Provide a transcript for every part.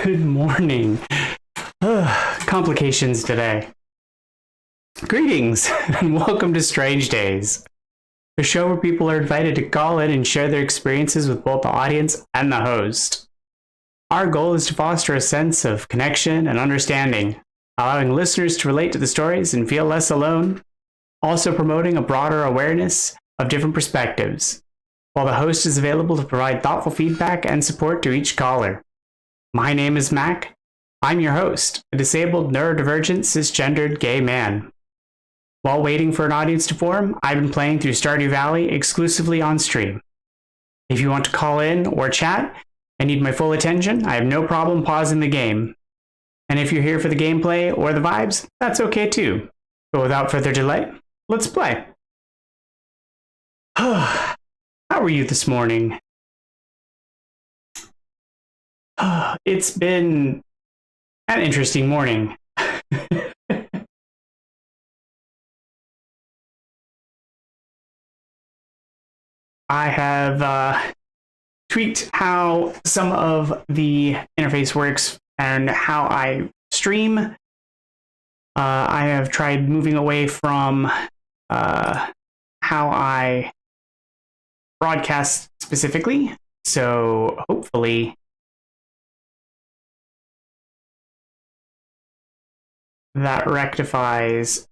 Good morning. Complications today. Greetings and welcome to Strange Days, a show where people are invited to call in and share their experiences with both the audience and the host. Our goal is to foster a sense of connection and understanding, allowing listeners to relate to the stories and feel less alone, also promoting a broader awareness of different perspectives, while the host is available to provide thoughtful feedback and support to each caller. My name is Mac. I'm your host, a disabled, neurodivergent, cisgendered gay man. While waiting for an audience to form, I've been playing through Stardew Valley exclusively on stream. If you want to call in or chat and need my full attention, I have no problem pausing the game. And if you're here for the gameplay or the vibes, that's okay too. But without further delay, let's play. How are you this morning? It's been an interesting morning. I have tweaked how some of the interface works and how I stream. I have tried moving away from how I broadcast specifically. So hopefully that rectifies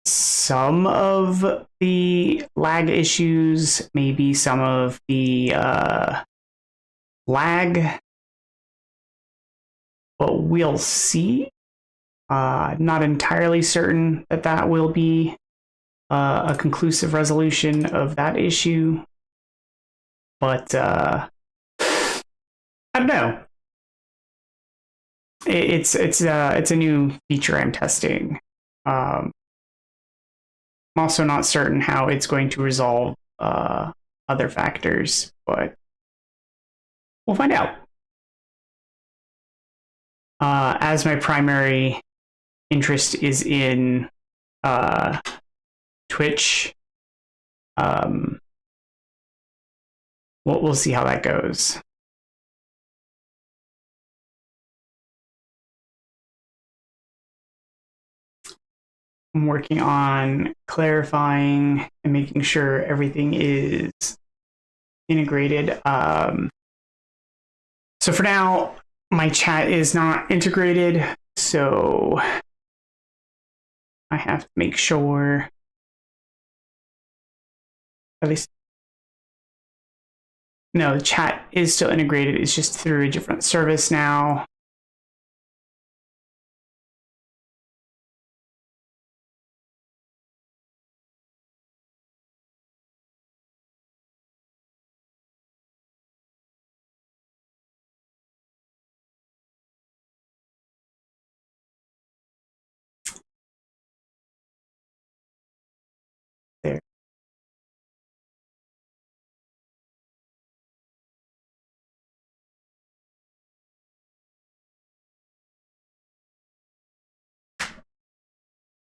some of the lag issues, maybe some of the lag, but we'll see. Not entirely certain that that will be a conclusive resolution of that issue, but I don't know. It's a new feature I'm testing. I'm also not certain how it's going to resolve other factors, but we'll find out. As my primary interest is in Twitch, we'll see how that goes. I'm working on clarifying and making sure everything is integrated. So for now, my chat is not integrated, so I have to make sure at least. No, the chat is still integrated. It's just through a different service now. There.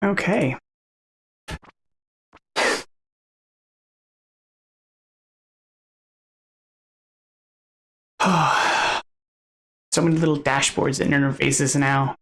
Okay. So many little dashboards and interfaces now.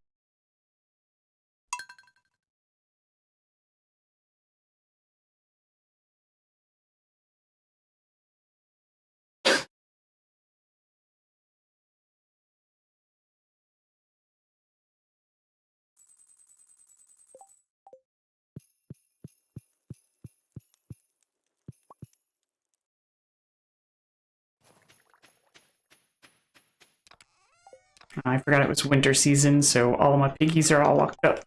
I forgot it was winter season, so all of my piggies are all locked up.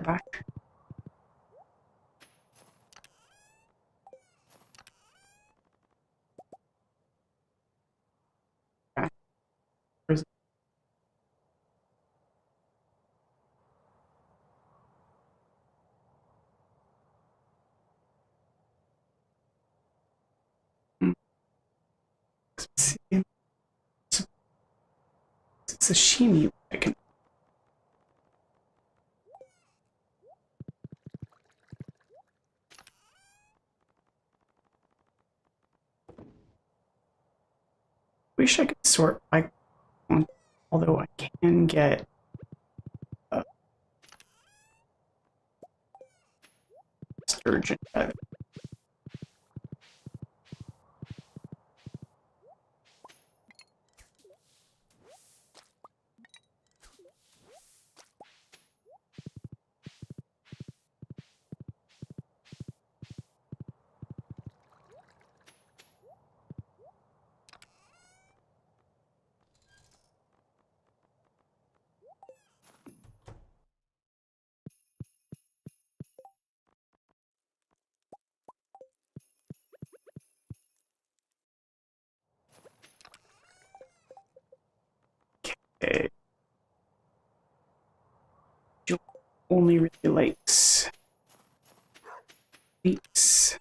back. Okay. Where's sashimi? I can. Wish I could sort by, although I can get. Sturgeon. Okay. Joe only really likes meats.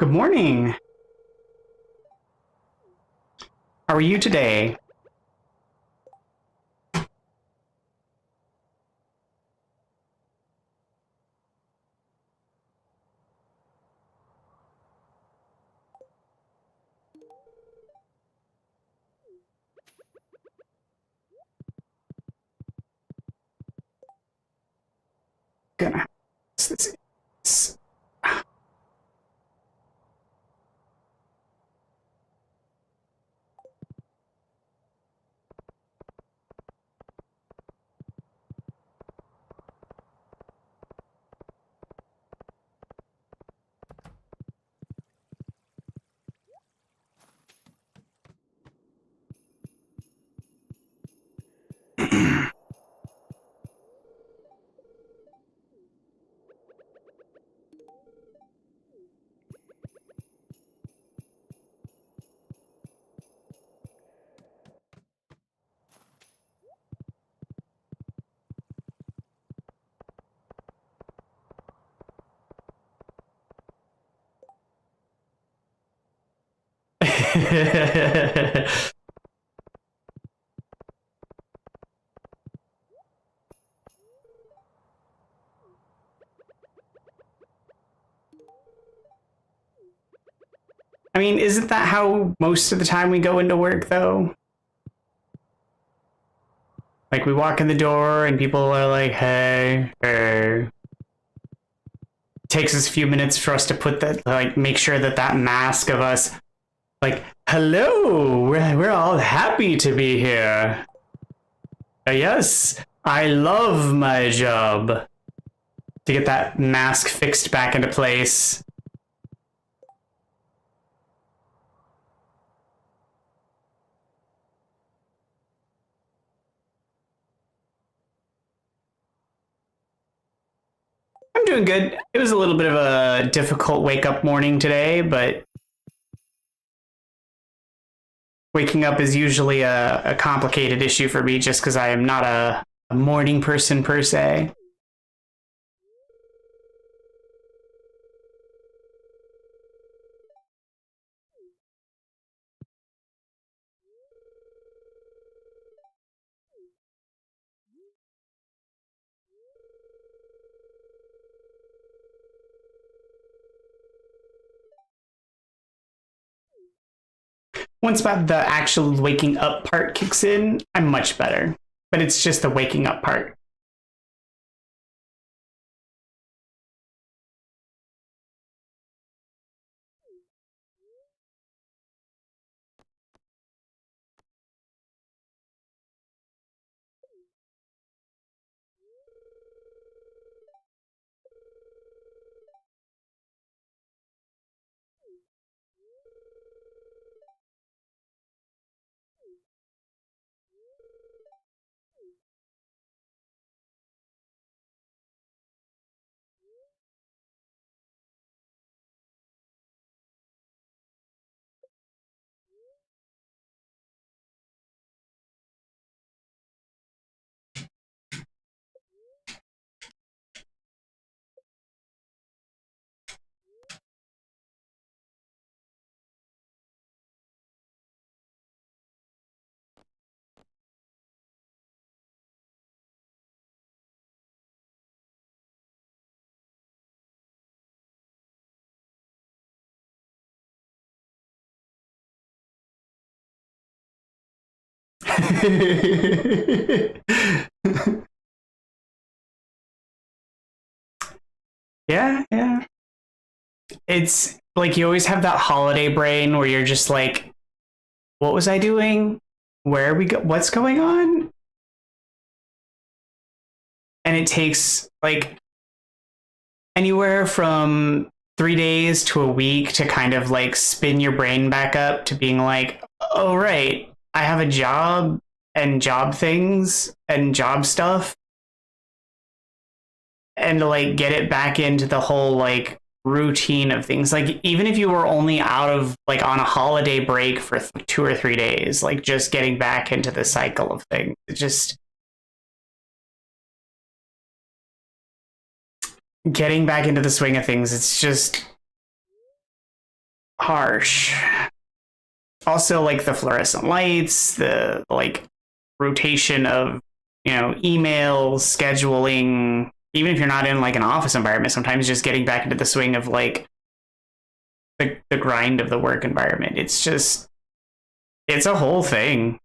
Good morning. How are you today? Gonna have this. I mean, isn't that how most of the time we go into work, though? Like, we walk in the door and people are like, hey, hey. It takes us a few minutes for us to put that, like, make sure that that mask of us, like, hello, we're all happy to be here. Yes, I love my job. To get that mask fixed back into place. I'm doing good. It was a little bit of a difficult wake up morning today, but waking up is usually a complicated issue for me just because I am not a morning person per se. Once about the actual waking up part kicks in, I'm much better. But it's just the waking up part. Yeah, yeah. It's like you always have that holiday brain where you're just like, what was I doing? Where are we go? What's going on? And it takes like anywhere from 3 days to a week to kind of like spin your brain back up to being like, oh, right, I have a job and job things and job stuff. And to like get it back into the whole like routine of things. Like, even if you were only out of like on a holiday break for 2 or 3 days, like just getting back into the cycle of things, it just getting back into the swing of things, it's just harsh. Also, like the fluorescent lights, the like rotation of, emails, scheduling, even if you're not in like an office environment, sometimes just getting back into the swing of like the grind of the work environment. It's a whole thing.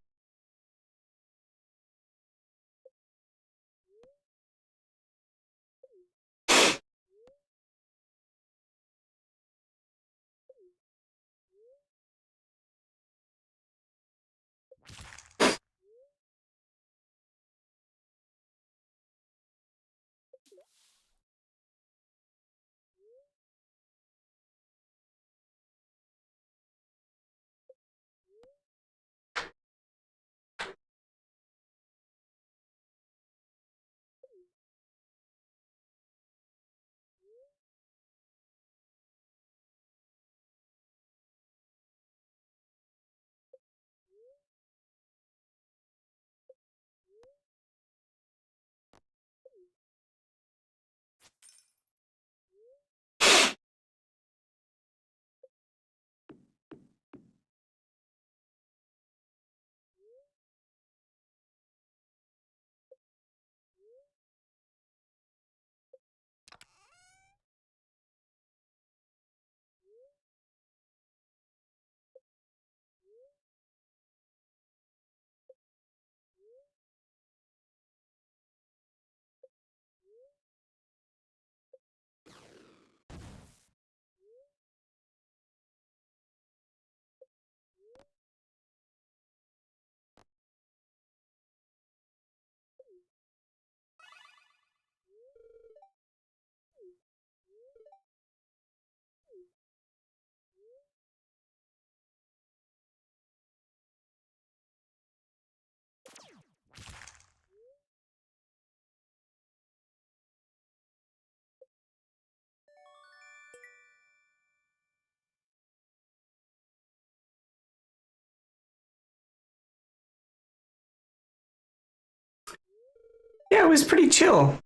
Yeah, it was pretty chill.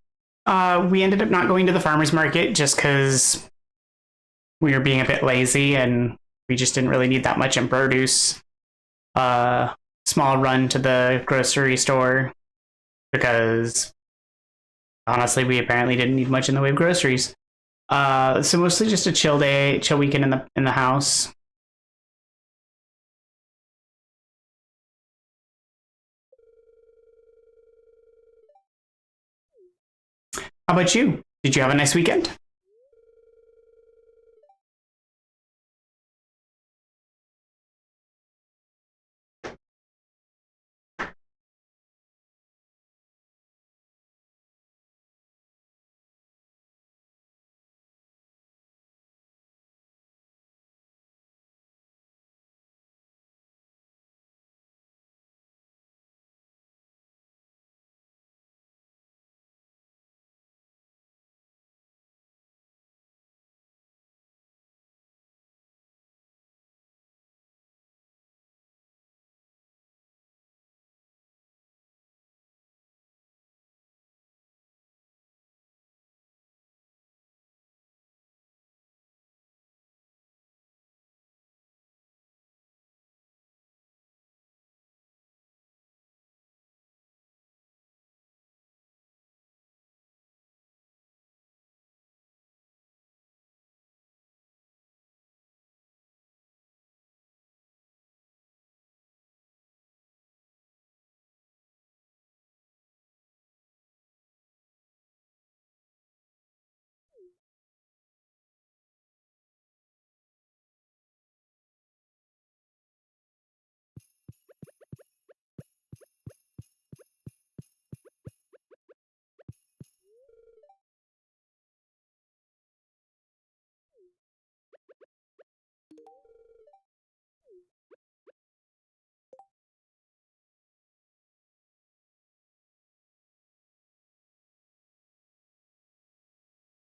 We ended up not going to the farmer's market just because we were being a bit lazy and we just didn't really need that much in produce. Small run to the grocery store because honestly, we apparently didn't need much in the way of groceries. So mostly just a chill day, chill weekend in the house. How about you? Did you have a nice weekend?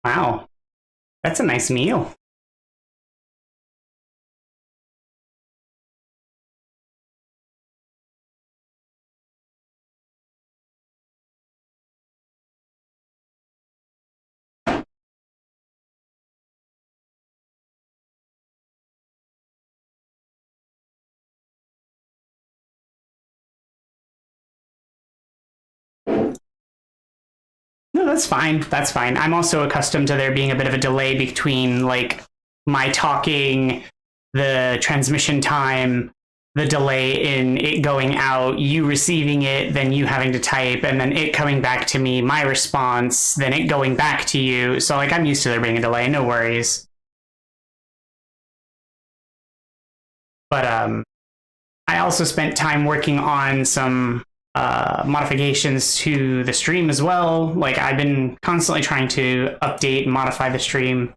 Wow, that's a nice meal. No, that's fine. That's fine. I'm also accustomed to there being a bit of a delay between like my talking, the transmission time, the delay in it going out, you receiving it, then you having to type, and then it coming back to me, my response, then it going back to you. So like I'm used to there being a delay, no worries. But I also spent time working on some modifications to the stream as well. Like I've been constantly trying to update and modify the stream.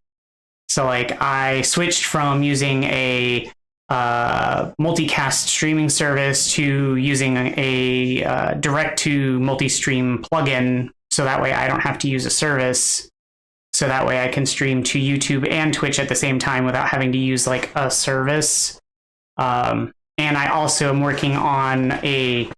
So like I switched from using a multicast streaming service to using a direct to multi-stream plugin. So that way I don't have to use a service. So that way I can stream to YouTube and Twitch at the same time without having to use like a service. And I also am working on an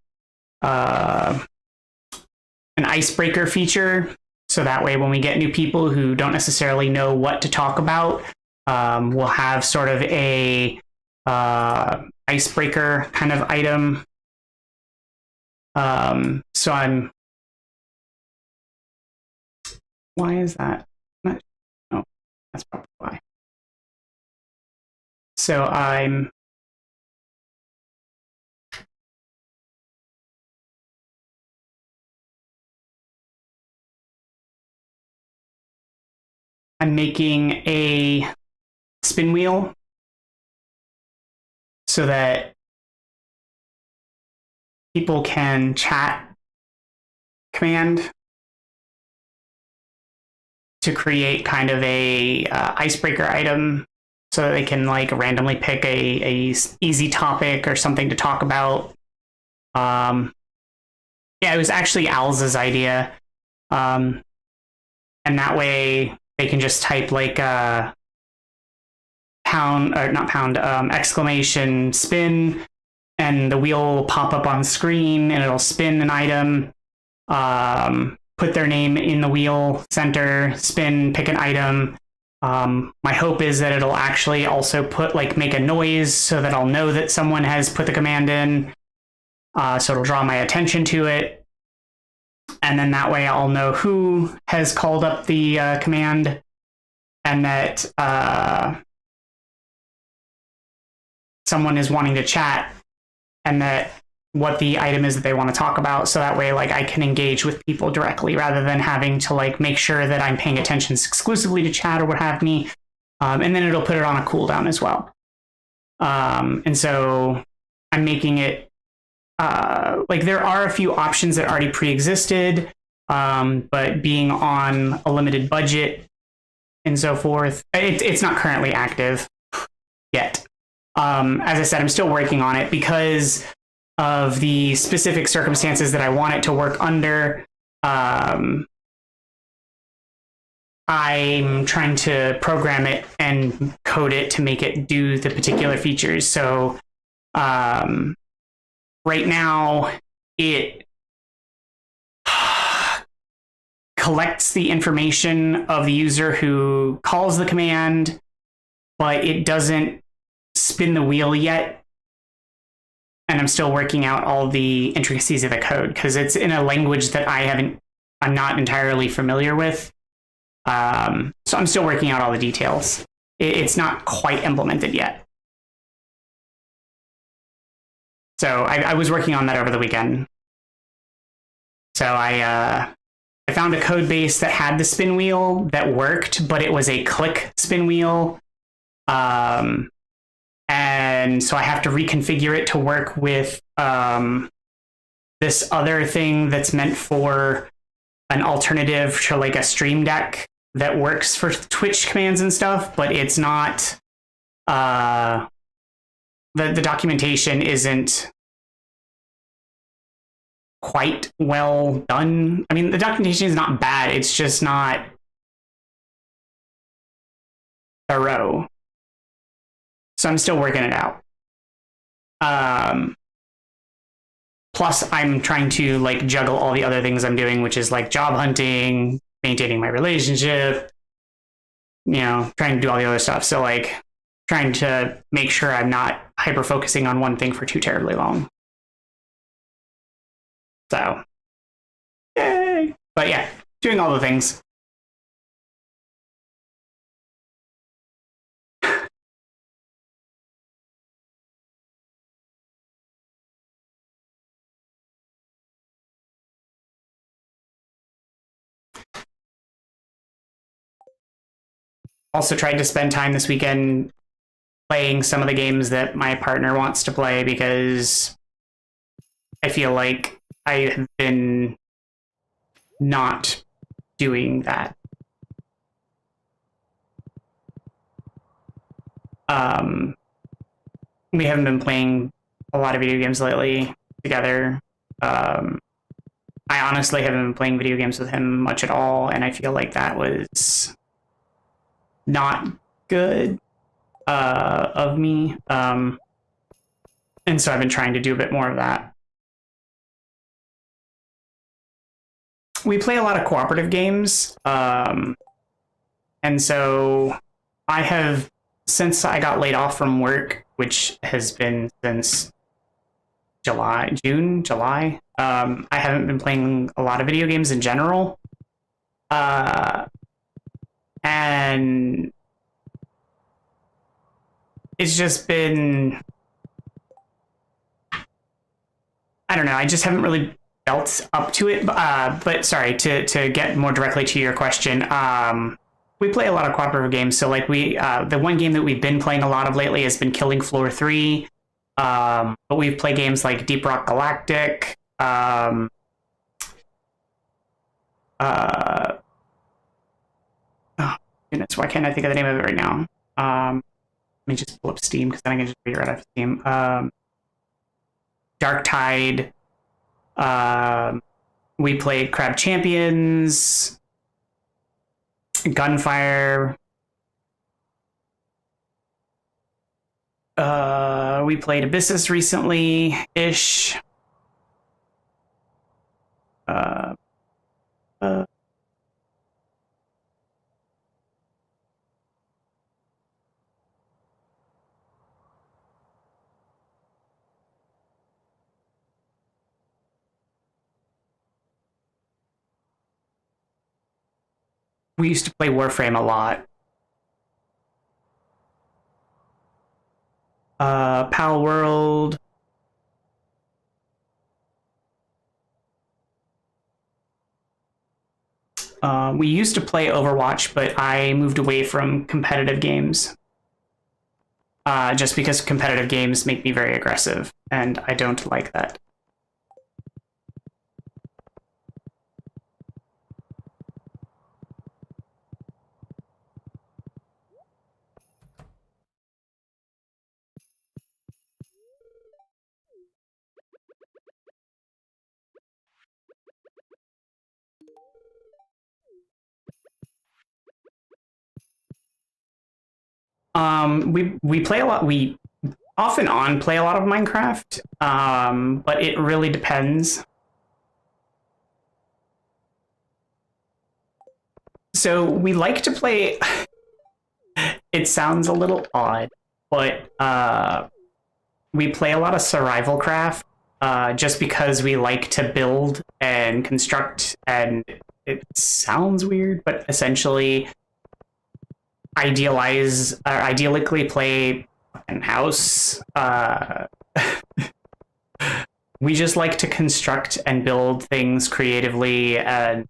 icebreaker feature. So that way when we get new people who don't necessarily know what to talk about, we'll have sort of a icebreaker kind of item. So I'm... Why is that? Oh, that's probably why. So I'm making a spin wheel so that people can chat command to create kind of a icebreaker item so that they can like randomly pick a easy topic or something to talk about. Yeah, it was actually Al's idea. And that way they can just type like pound or not pound, exclamation spin, and the wheel will pop up on screen and it'll spin an item, put their name in the wheel center, spin, pick an item. My hope is that it'll actually also make a noise so that I'll know that someone has put the command in. So it'll draw my attention to it. And then that way I'll know who has called up the command and that someone is wanting to chat and that what the item is that they want to talk about. So that way like I can engage with people directly rather than having to like make sure that I'm paying attention exclusively to chat or what have me. And then it'll put it on a cooldown as well. And so I'm making it like there are a few options that already pre-existed, but being on a limited budget and so forth, it's not currently active yet. As I said, I'm still working on it because of the specific circumstances that I want it to work under. I'm trying to program it and code it to make it do the particular features. So right now, it collects the information of the user who calls the command, but it doesn't spin the wheel yet. And I'm still working out all the intricacies of the code because it's in a language that I'm not entirely familiar with. So I'm still working out all the details. It's not quite implemented yet. So I was working on that over the weekend. So I found a code base that had the spin wheel that worked, but it was a click spin wheel. And so I have to reconfigure it to work with this other thing that's meant for an alternative to like a stream deck that works for Twitch commands and stuff, but it's not, the documentation isn't quite well done. I mean, the documentation is not bad. It's just not thorough. So I'm still working it out. Plus, I'm trying to like juggle all the other things I'm doing, which is like job hunting, maintaining my relationship, you know, trying to do all the other stuff. So like trying to make sure I'm not hyper focusing on one thing for too terribly long. So, yay! But yeah, doing all the things. Also tried to spend time this weekend playing some of the games that my partner wants to play because I feel like I have been not doing that. We haven't been playing a lot of video games lately together. I honestly haven't been playing video games with him much at all, and I feel like that was not good of me. And so I've been trying to do a bit more of that. We play a lot of cooperative games, and so I have, since I got laid off from work, which has been since July, I haven't been playing a lot of video games in general. And it's just been, I don't know, I just haven't really felt up to it. But sorry, to get more directly to your question, we play a lot of cooperative games. So like the one game that we've been playing a lot of lately has been Killing Floor 3. But we've played games like Deep Rock Galactic. Oh goodness, why can't I think of the name of it right now? Let me just pull up Steam because then I can just read it right off Steam. Dark Tide. We played Crab Champions, Gunfire. We played Abyssus recently-ish. We used to play Warframe a lot. Pal World. We used to play Overwatch, but I moved away from competitive games. Just because competitive games make me very aggressive, and I don't like that. We play a lot. We off and on play a lot of Minecraft, but it really depends. So we like to play. It sounds a little odd, but we play a lot of survival craft, just because we like to build and construct, and it sounds weird, but essentially ideally play in house. We just like to construct and build things creatively and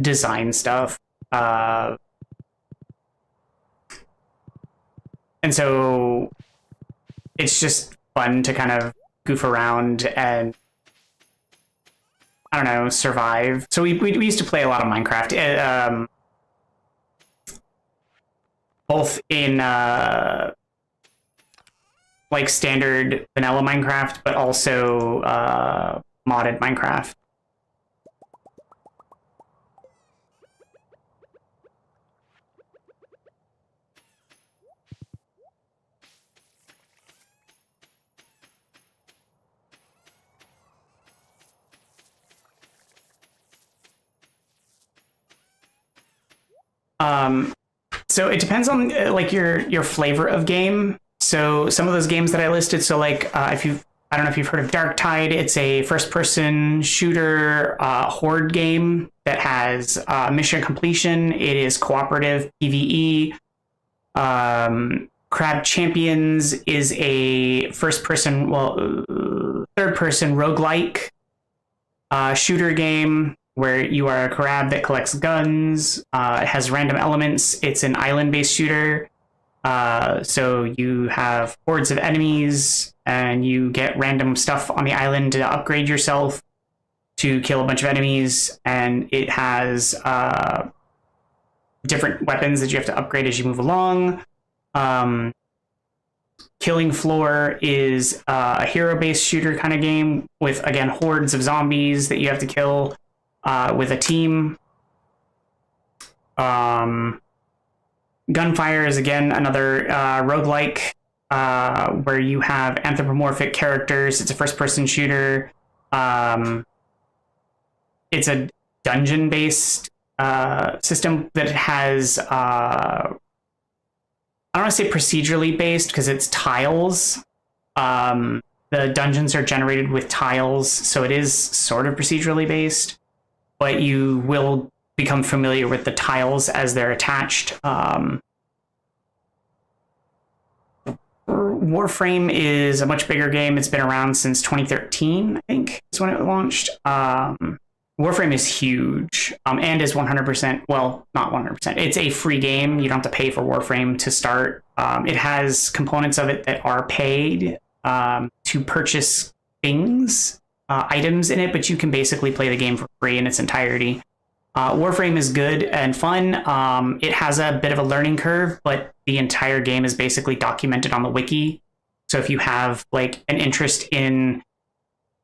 design stuff. And so it's just fun to kind of goof around and, I don't know, survive. So we used to play a lot of Minecraft. Both in like standard vanilla Minecraft, but also modded Minecraft. So it depends on like your flavor of game. So some of those games that I listed, so like if you I don't know if you've heard of Dark Tide. It's a first-person shooter horde game that has mission completion. It is cooperative PvE. Crab Champions is a first-person, third-person roguelike shooter game where you are a crab that collects guns. It has random elements. It's an island-based shooter. So you have hordes of enemies and you get random stuff on the island to upgrade yourself to kill a bunch of enemies. And it has different weapons that you have to upgrade as you move along. Killing Floor is a hero-based shooter kind of game with, again, hordes of zombies that you have to kill with a team. Gunfire is, again, another roguelike where you have anthropomorphic characters. It's a first-person shooter. It's a dungeon-based system that has... I don't want to say procedurally based because it's tiles. The dungeons are generated with tiles, so it is sort of procedurally based, but you will become familiar with the tiles as they're attached. Warframe is a much bigger game. It's been around since 2013, I think, is when it launched. Warframe is huge and is 100%, well, not 100%. It's a free game. You don't have to pay for Warframe to start. It has components of it that are paid to purchase things, items in it, but you can basically play the game for free in its entirety. Warframe is good and fun. It has a bit of a learning curve, but the entire game is basically documented on the wiki. So if you have like an interest in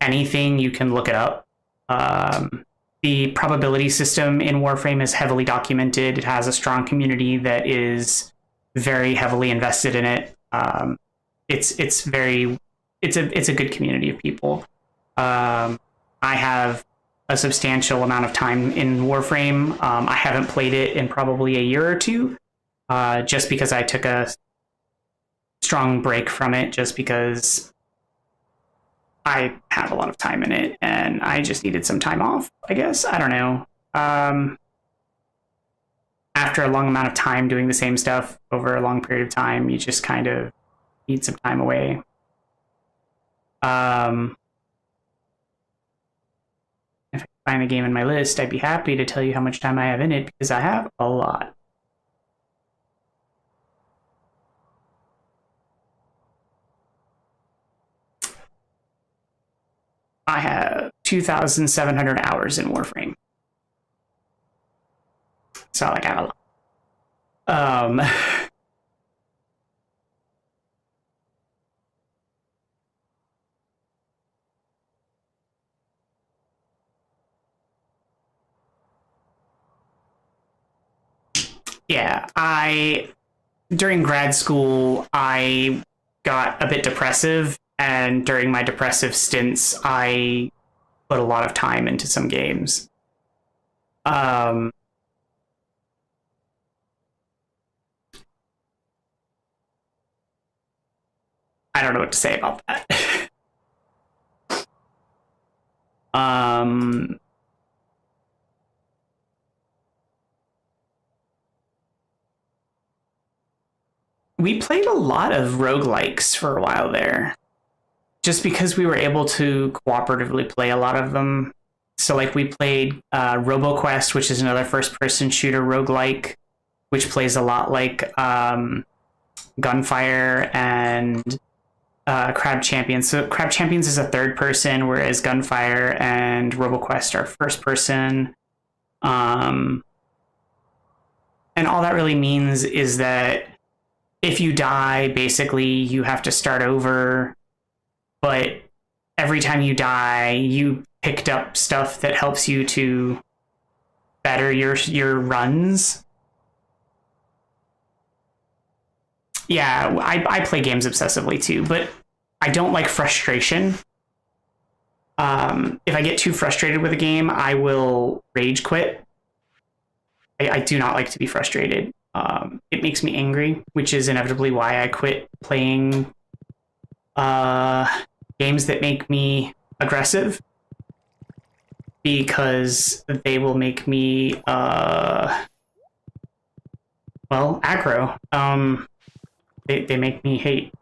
anything, you can look it up. The probability system in Warframe is heavily documented. It has a strong community that is very heavily invested in it. It's a good community of people. I have a substantial amount of time in Warframe. I haven't played it in probably a year or two, just because I took a strong break from it, just because I have a lot of time in it and I just needed some time off, I guess. I don't know. After a long amount of time doing the same stuff over a long period of time, you just kind of need some time away. If I find a game in my list, I'd be happy to tell you how much time I have in it because I have a lot. I have 2,700 hours in Warframe. So like I have a lot. Yeah, during grad school, I got a bit depressive, and during my depressive stints, I put a lot of time into some games. I don't know what to say about that. We played a lot of roguelikes for a while there, just because we were able to cooperatively play a lot of them. So like we played RoboQuest, which is another first-person shooter roguelike, which plays a lot like Gunfire and Crab Champions. So Crab Champions is a third person, whereas Gunfire and RoboQuest are first person. And all that really means is that if you die, basically you have to start over. But every time you die, you picked up stuff that helps you to better your runs. Yeah, I play games obsessively too, but I don't like frustration. If I get too frustrated with a game, I will rage quit. I do not like to be frustrated. It makes me angry, which is inevitably why I quit playing games that make me aggressive, because they will make me well, aggro. They make me hate,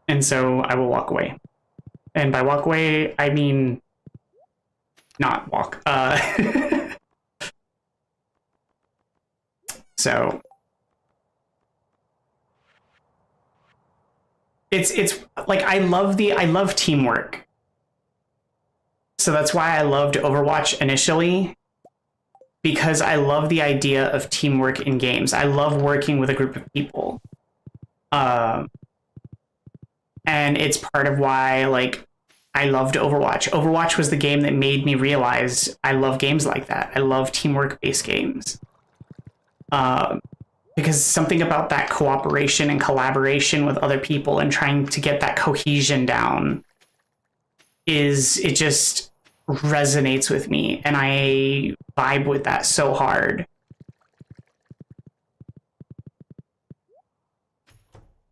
and so I will walk away. And by walk away, I mean not walk. So it's like I love teamwork. So that's why I loved Overwatch initially, because I love the idea of teamwork in games. I love working with a group of people. And it's part of why, like, I loved Overwatch. Overwatch was the game that made me realize I love games like that. I love teamwork-based games. Because something about that cooperation and collaboration with other people and trying to get that cohesion down it just resonates with me, and I vibe with that so hard.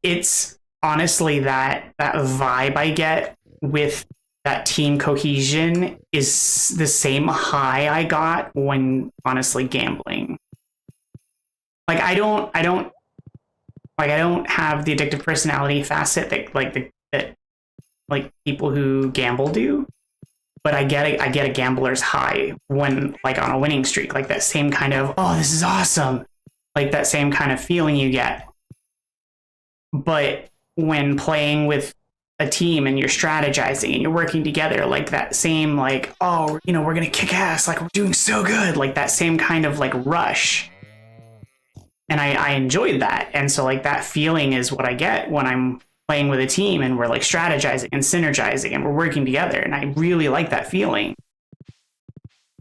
It's honestly that vibe I get with that team cohesion is the same high I got when honestly gambling. Like I don't have the addictive personality facet that people who gamble do, but I get a gambler's high when, like, on a winning streak, like that same kind of, oh, this is awesome, like that same kind of feeling you get. But when playing with a team and you're strategizing and you're working together, like that same, like, oh, you know, we're gonna kick ass, like we're doing so good, like that same kind of like rush. And I enjoyed that. And so like that feeling is what I get when I'm playing with a team and we're like strategizing and synergizing and we're working together. And I really like that feeling.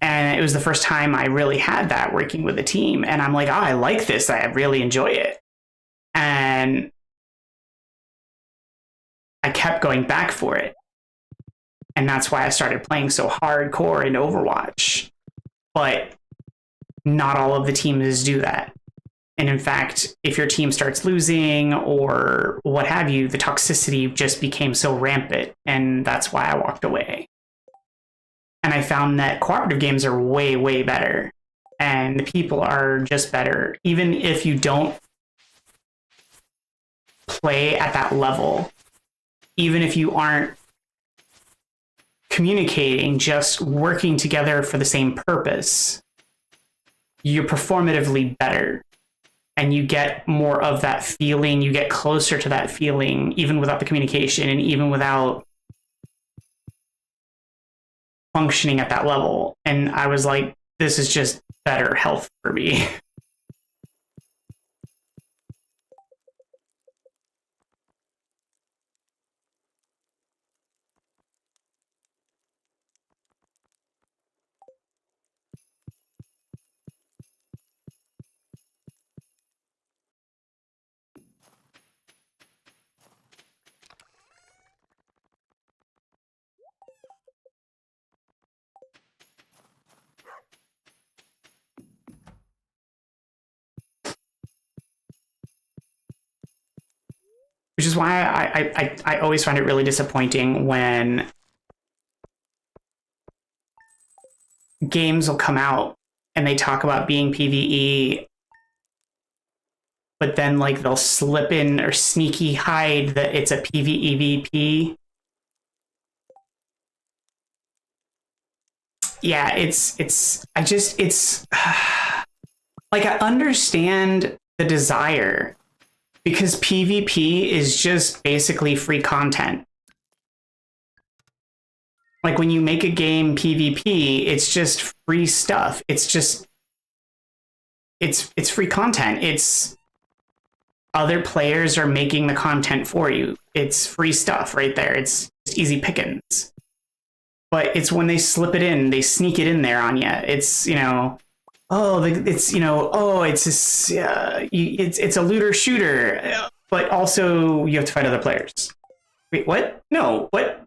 And it was the first time I really had that working with a team. And I'm like, oh, I like this. I really enjoy it. And I kept going back for it. And that's why I started playing so hardcore in Overwatch. But not all of the teams do that. And in fact, if your team starts losing or what have you, the toxicity just became so rampant. And that's why I walked away. And I found that cooperative games are way, way better. And the people are just better. Even if you don't play at that level, even if you aren't communicating, just working together for the same purpose, you're performatively better. And you get more of that feeling, you get closer to that feeling, even without the communication and even without functioning at that level. And I was like, this is just better health for me. Which is why I always find it really disappointing when games will come out and they talk about being PvE, but then like they'll slip in or sneaky hide that it's a PvEVP. Yeah, it's like I understand the desire, because PvP is just basically free content. Like when you make a game PvP, it's just free stuff. It's free content. It's other players are making the content for you. It's free stuff right there. It's easy pickings. But it's when they slip it in, they sneak it in there on you. It's, you know, oh, it's, you know, oh, it's this, it's a looter shooter, but also you have to fight other players. Wait, what? No, what?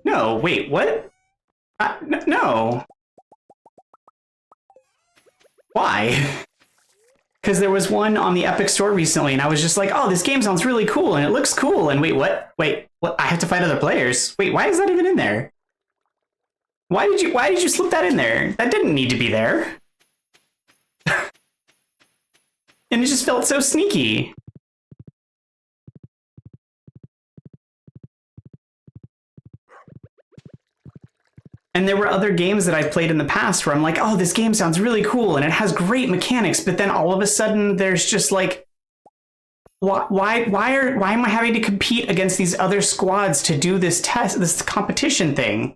No, wait, what? No. Why? Because there was one on the Epic Store recently, and I was just like, oh, this game sounds really cool, and it looks cool. And wait, what? Wait, what? I have to fight other players. Wait, why is that even in there? Why did you slip that in there? That didn't need to be there. And it just felt so sneaky. And there were other games that I've played in the past where I'm like, oh, this game sounds really cool and it has great mechanics, but then all of a sudden there's just like, why am I having to compete against these other squads to do this competition thing?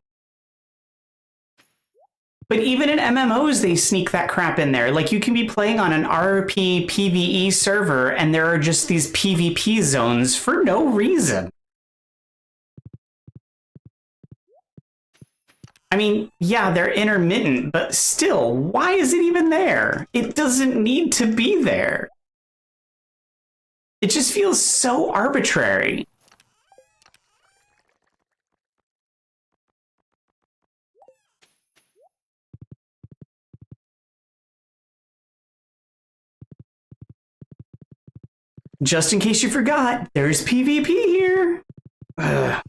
But even in MMOs, they sneak that crap in there. Like, you can be playing on an RP PvE server and there are just these PvP zones for no reason. I mean, yeah, they're intermittent, but still, why is it even there? It doesn't need to be there. It just feels so arbitrary. Just in case you forgot, there's PvP here. Ugh.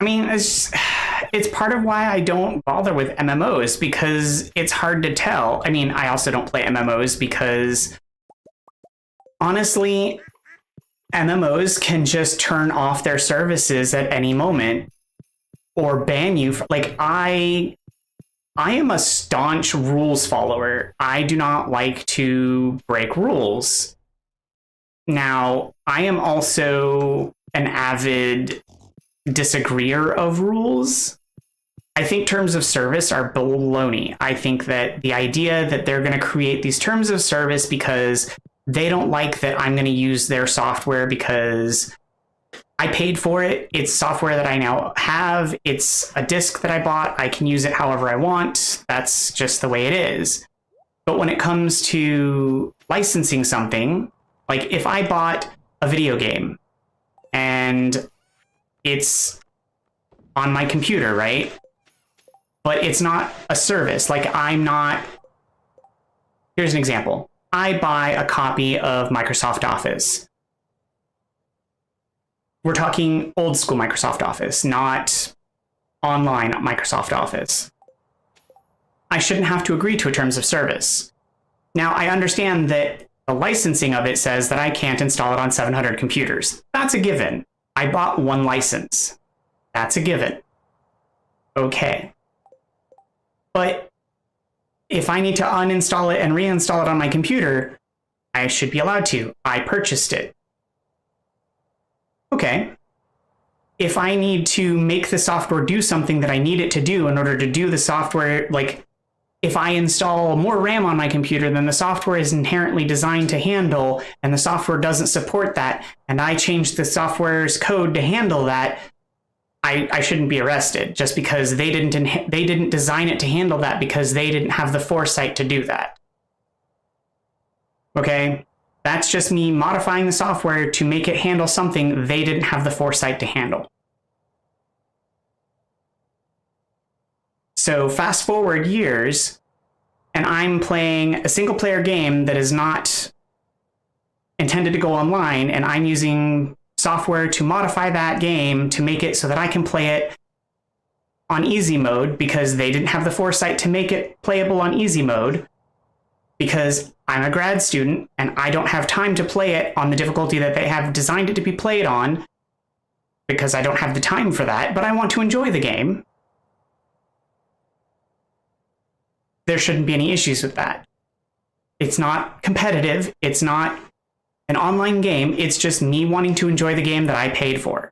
I mean, it's part of why I don't bother with MMOs, because it's hard to tell. I mean, I also don't play MMOs because, honestly, MMOs can just turn off their services at any moment or ban you. Like, I am a staunch rules follower. I do not like to break rules. Now, I am also an avid disagreeer of rules. I think terms of service are baloney. I think that the idea that they're going to create these terms of service because they don't like that I'm going to use their software because I paid for it. It's software that I now have. It's a disc that I bought. I can use it however I want. That's just the way it is. But when it comes to licensing something, like if I bought a video game and it's on my computer, right? But it's not a service. Like, I'm not... Here's an example. I buy a copy of Microsoft Office. We're talking old school Microsoft Office, not online Microsoft Office. I shouldn't have to agree to a terms of service. Now, I understand that the licensing of it says that I can't install it on 700 computers. That's a given. I bought one license. That's a given. Okay. But if I need to uninstall it and reinstall it on my computer, I should be allowed to. I purchased it. Okay. If I need to make the software do something that I need it to do in order to do the software, like if I install more RAM on my computer than the software is inherently designed to handle, and the software doesn't support that, and I change the software's code to handle that, I shouldn't be arrested just because they didn't design it to handle that because they didn't have the foresight to do that. Okay? That's just me modifying the software to make it handle something they didn't have the foresight to handle. So fast forward years, and I'm playing a single player game that is not intended to go online, and I'm using software to modify that game to make it so that I can play it on easy mode because they didn't have the foresight to make it playable on easy mode, because I'm a grad student and I don't have time to play it on the difficulty that they have designed it to be played on because I don't have the time for that, but I want to enjoy the game. There shouldn't be any issues with that. It's not competitive. It's not an online game. It's just me wanting to enjoy the game that I paid for.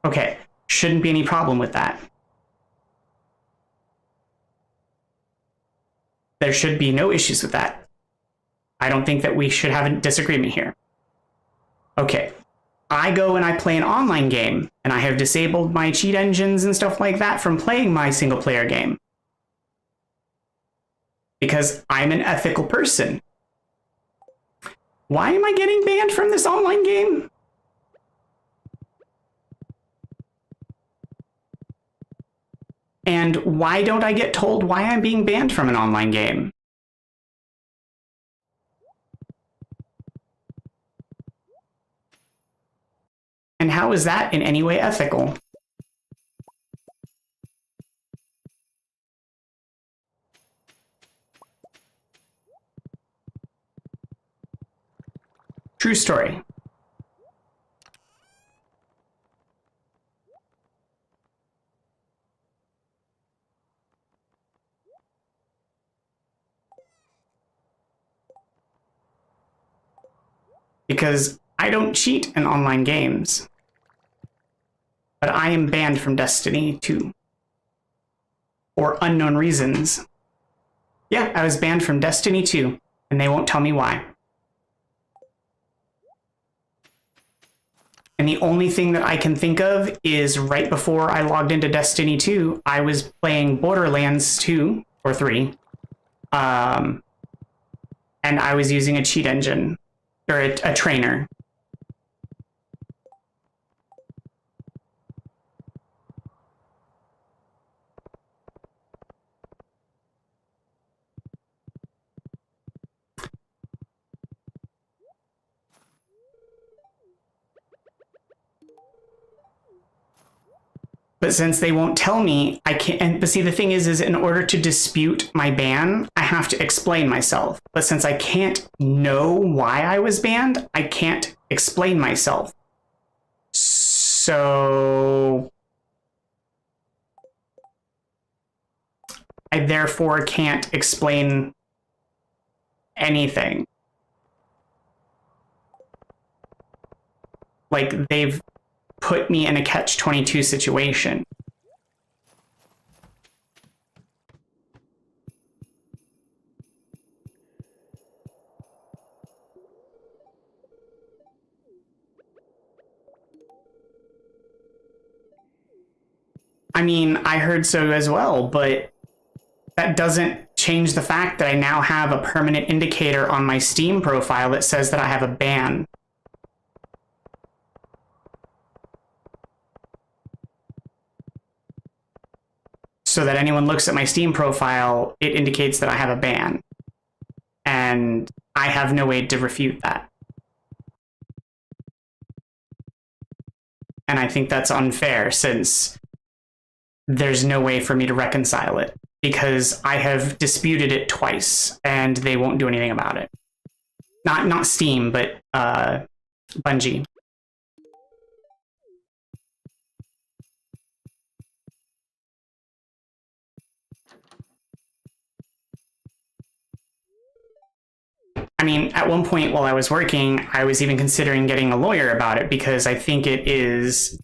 Okay, shouldn't be any problem with that. There should be no issues with that. I don't think that we should have a disagreement here. Okay, I go and I play an online game, and I have disabled my cheat engines and stuff like that from playing my single player game. Because I'm an ethical person. Why am I getting banned from this online game? And why don't I get told why I'm being banned from an online game? And how is that in any way ethical? True story. Because I don't cheat in online games. But I am banned from Destiny 2. For unknown reasons. Yeah, I was banned from Destiny 2, and they won't tell me why. And the only thing that I can think of is right before I logged into Destiny 2, I was playing Borderlands 2 or 3. And I was using a cheat engine, or a trainer. But since they won't tell me, I can't. But see, the thing is in order to dispute my ban, I have to explain myself. But since I can't know why I was banned, I can't explain myself. So I therefore can't explain anything. Like, they've put me in a catch-22 situation. I mean, I heard so as well, but that doesn't change the fact that I now have a permanent indicator on my Steam profile that says that I have a ban. So that anyone looks at my Steam profile, it indicates that I have a ban. And I have no way to refute that. And I think that's unfair, since there's no way for me to reconcile it, because I have disputed it twice and they won't do anything about it. Not Steam, but Bungie. I mean, at one point while I was working, I was even considering getting a lawyer about it, because I think it is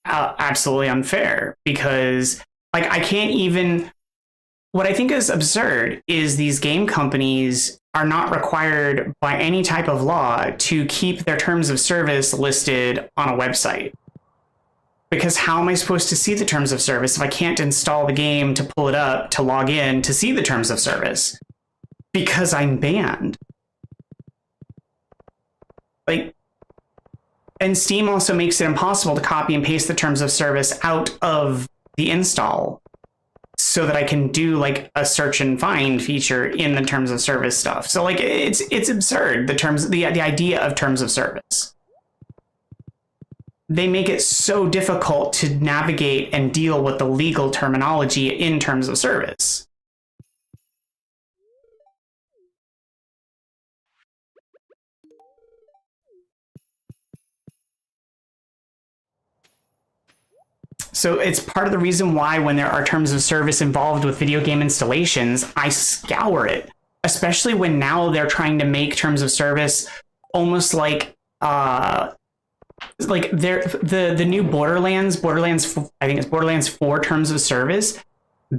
absolutely unfair. Because, like, I can't even... What I think is absurd is these game companies are not required by any type of law to keep their terms of service listed on a website. Because how am I supposed to see the terms of service if I can't install the game to pull it up, to log in, to see the terms of service? Because I'm banned. Like, and Steam also makes it impossible to copy and paste the terms of service out of the install so that I can do like a search and find feature in the terms of service stuff. So like it's absurd, the idea of terms of service. They make it so difficult to navigate and deal with the legal terminology in terms of service. So it's part of the reason why when there are terms of service involved with video game installations, I scour it, especially when now they're trying to make terms of service almost like the new Borderlands, I think it's Borderlands 4 terms of service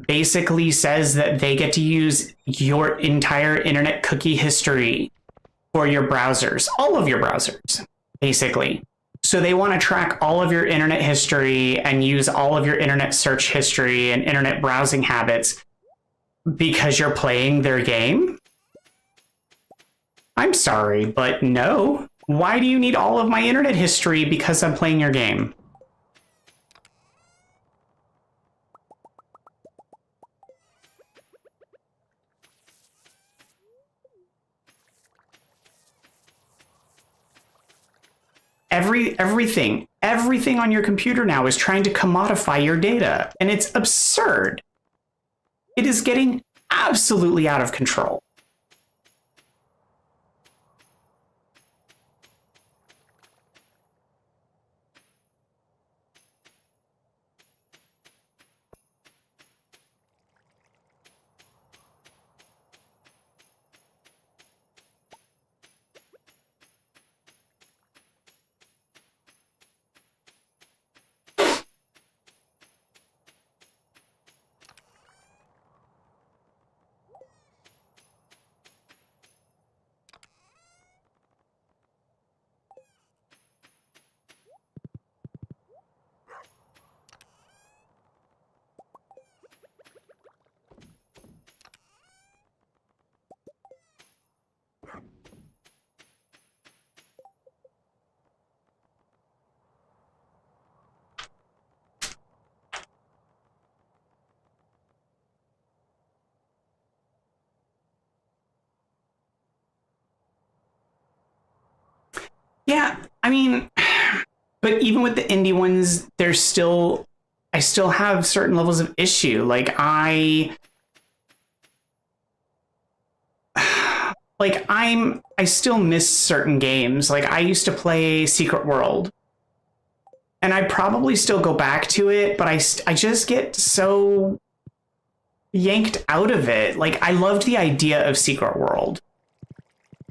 basically says that they get to use your entire internet cookie history for your browsers, all of your browsers, basically. So they want to track all of your internet history and use all of your internet search history and internet browsing habits because you're playing their game? I'm sorry, but no. Why do you need all of my internet history because I'm playing your game? Everything on your computer now is trying to commodify your data, and it's absurd. It is getting absolutely out of control. Yeah, I mean, but even with the indie ones, I still have certain levels of issue. I still miss certain games. Like I used to play Secret World, and I probably still go back to it, but I just get so yanked out of it. Like I loved the idea of Secret World,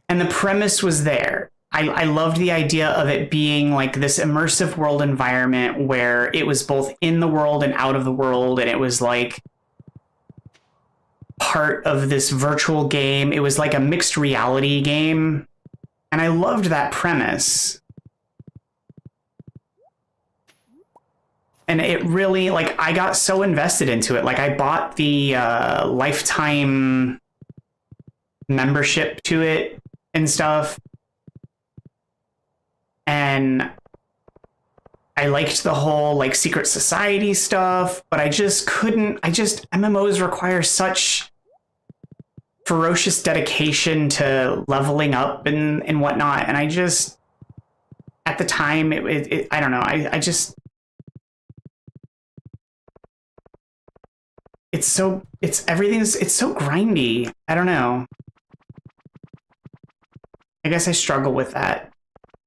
and the premise was there. I loved the idea of it being like this immersive world environment where it was both in the world and out of the world, and it was like part of this virtual game. It was like a mixed reality game, and I loved that premise. And it really, like, I got so invested into it. Like, I bought the lifetime membership to it and stuff. And I liked the whole, like, secret society stuff, but I just couldn't. MMOs require such ferocious dedication to leveling up and whatnot. And I just, at the time, I don't know. I just, it's so grindy. I don't know. I guess I struggle with that.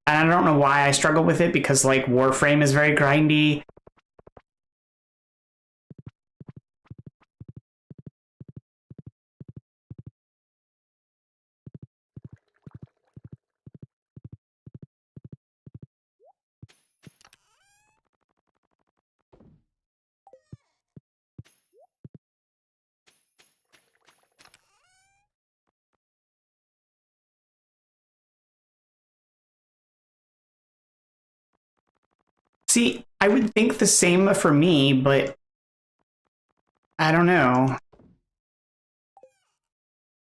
And I don't know why I struggle with it because like Warframe is very grindy. See, I would think the same for me, but I don't know.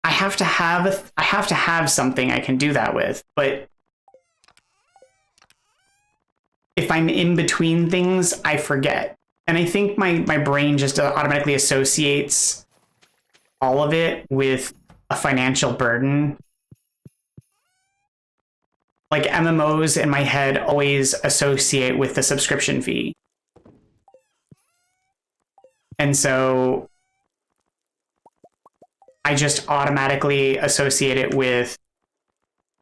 I have to have something I can do that with, but if I'm in between things, I forget. And I think my brain just automatically associates all of it with a financial burden. Like MMOs in my head always associate with the subscription fee. And so I just automatically associate it with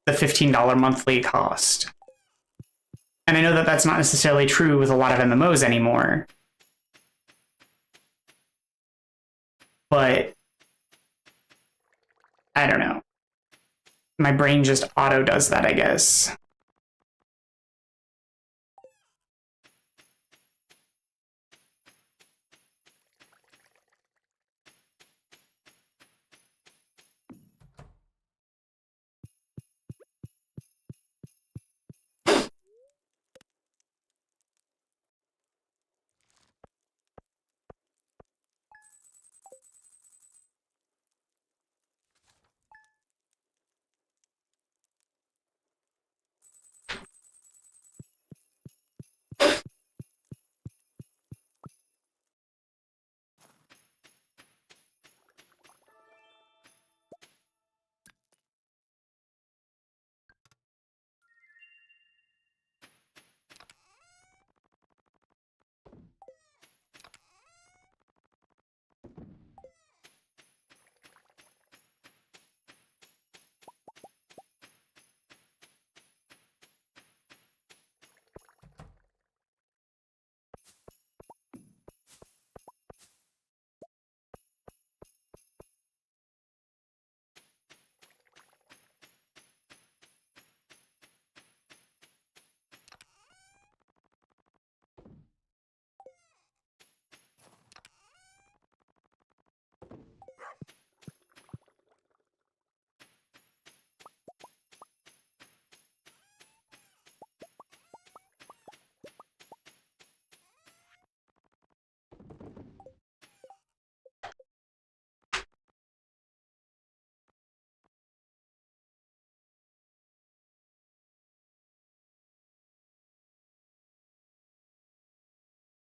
the $15 monthly cost. And I know that that's not necessarily true with a lot of MMOs anymore. But I don't know. My brain just auto does that, I guess.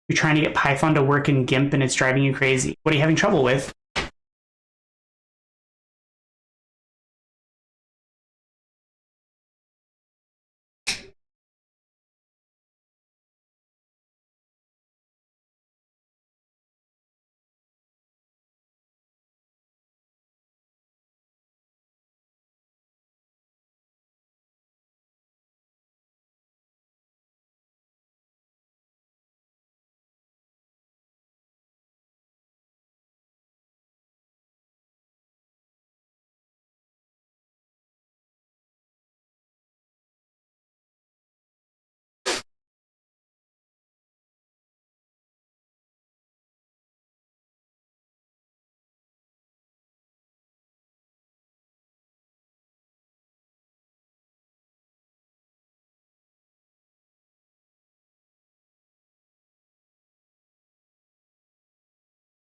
You're trying to get Python to work in GIMP and it's driving you crazy. What are you having trouble with?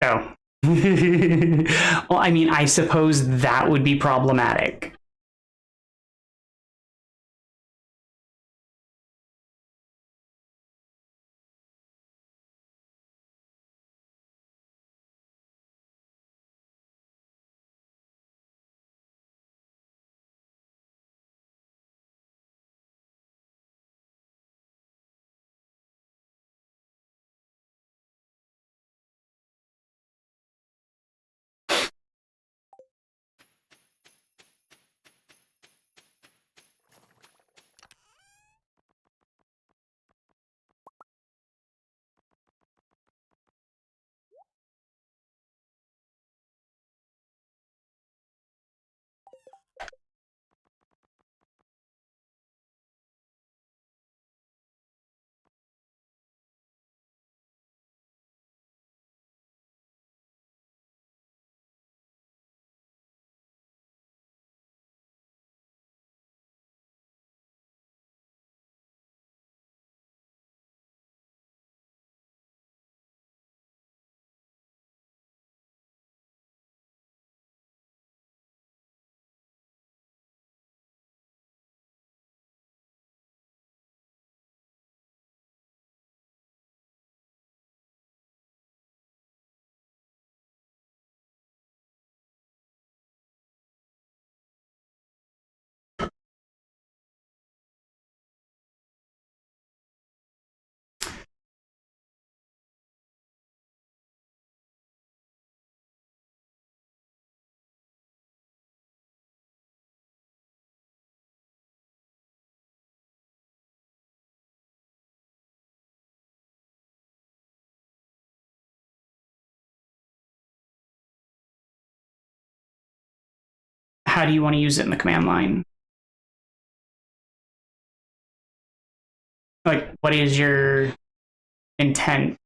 Oh. Well, I mean, I suppose that would be problematic. How do you want to use it in the command line? Like, what is your intent?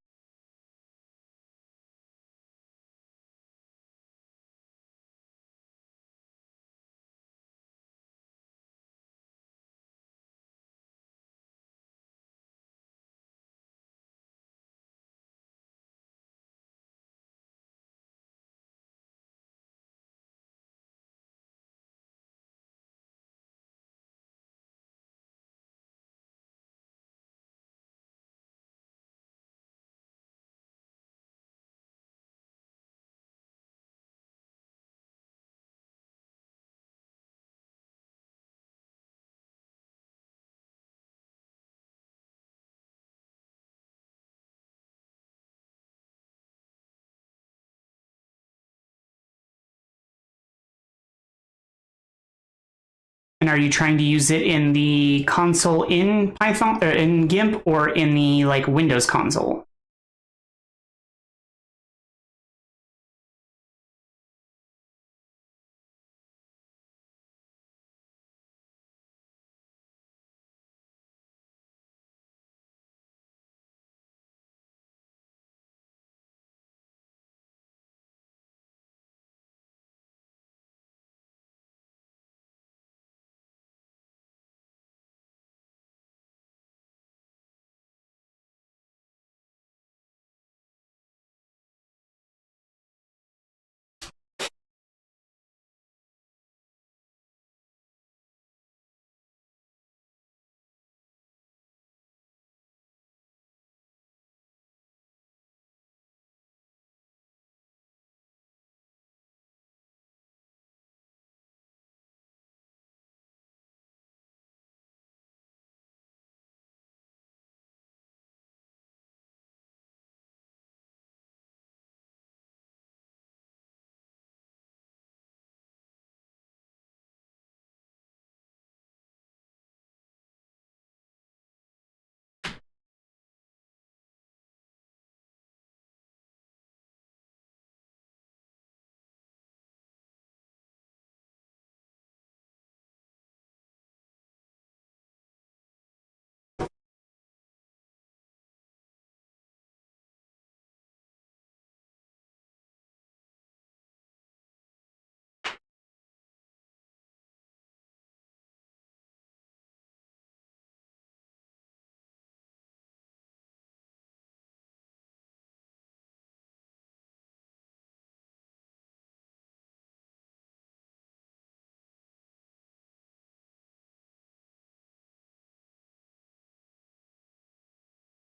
And are you trying to use it in the console in Python or in GIMP or in the like Windows console?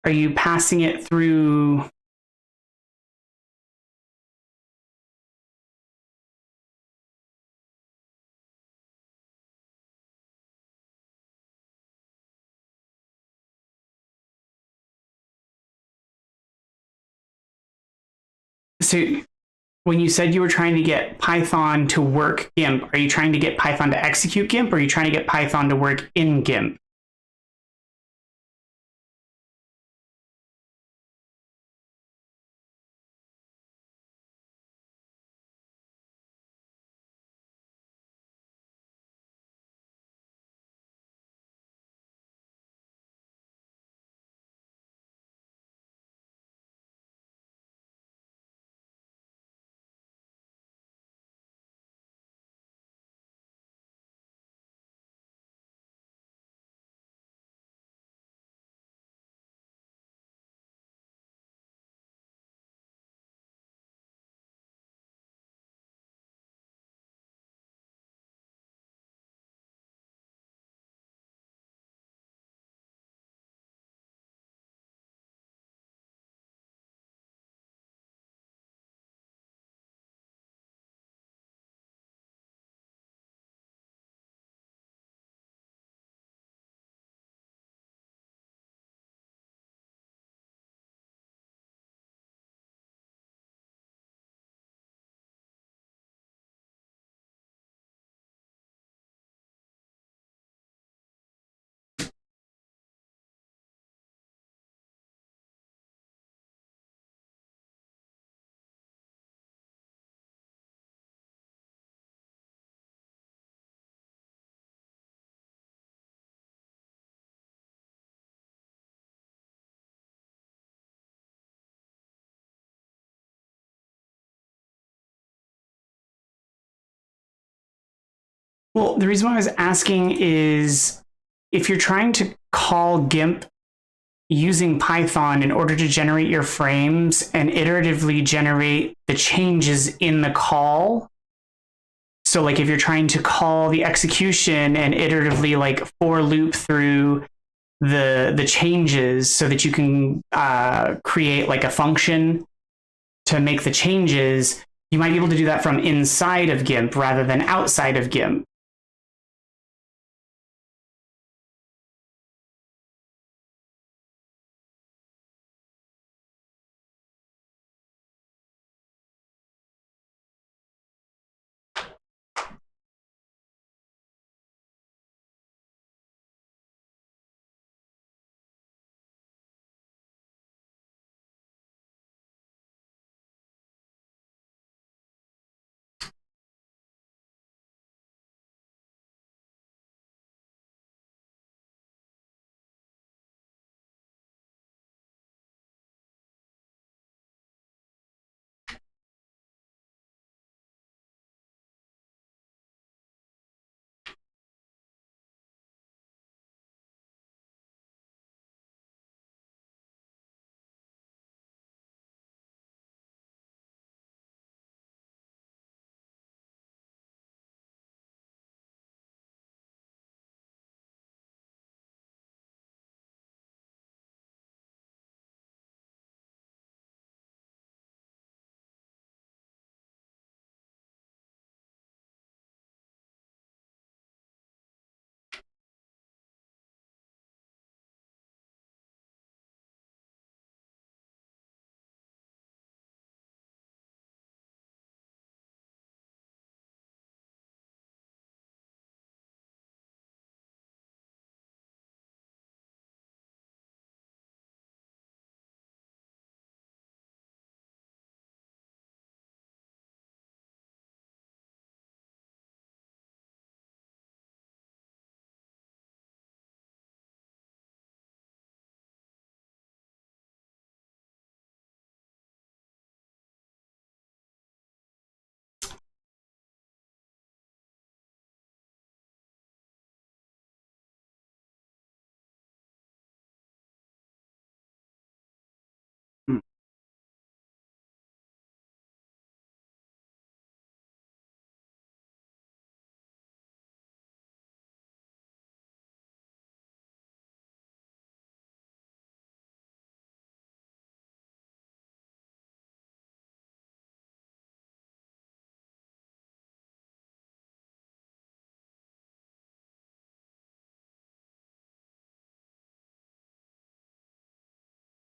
Are you passing it through? So when you said you were trying to get Python to work GIMP, are you trying to get Python to execute GIMP, or are you trying to get Python to work in GIMP? Well, the reason why I was asking is if you're trying to call GIMP using Python in order to generate your frames and iteratively generate the changes in the call. So like if you're trying to call the execution and iteratively like for loop through the changes so that you can create like a function to make the changes, you might be able to do that from inside of GIMP rather than outside of GIMP.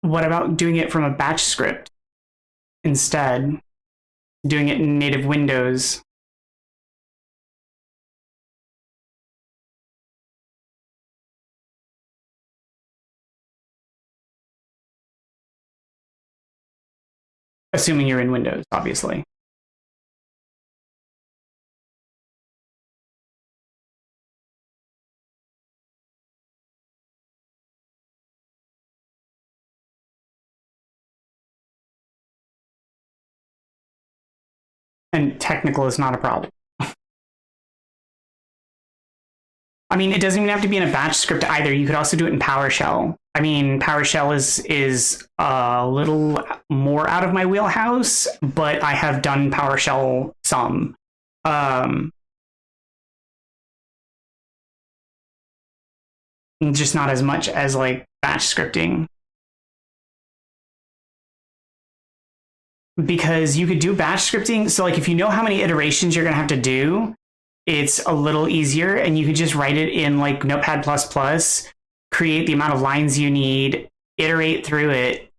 What about doing it from a batch script instead? Doing it in native Windows? Assuming you're in Windows, obviously. And technical is not a problem. I mean, it doesn't even have to be in a batch script either. You could also do it in PowerShell. I mean, PowerShell is a little more out of my wheelhouse, but I have done PowerShell some. Just not as much as like batch scripting. Because you could do batch scripting. So like if you know how many iterations you're going to have to do, it's a little easier, and you could just write it in like Notepad++, create the amount of lines you need, iterate through it,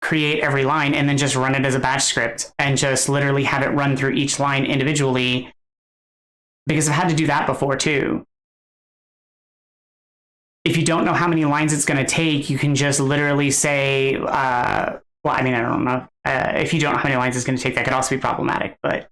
create every line, and then just run it as a batch script and just literally have it run through each line individually. Because I've had to do that before too. If you don't know how many lines it's going to take, you can just literally say, well, I mean, I don't know. If you don't know how many lines it's going to take, that could also be problematic, but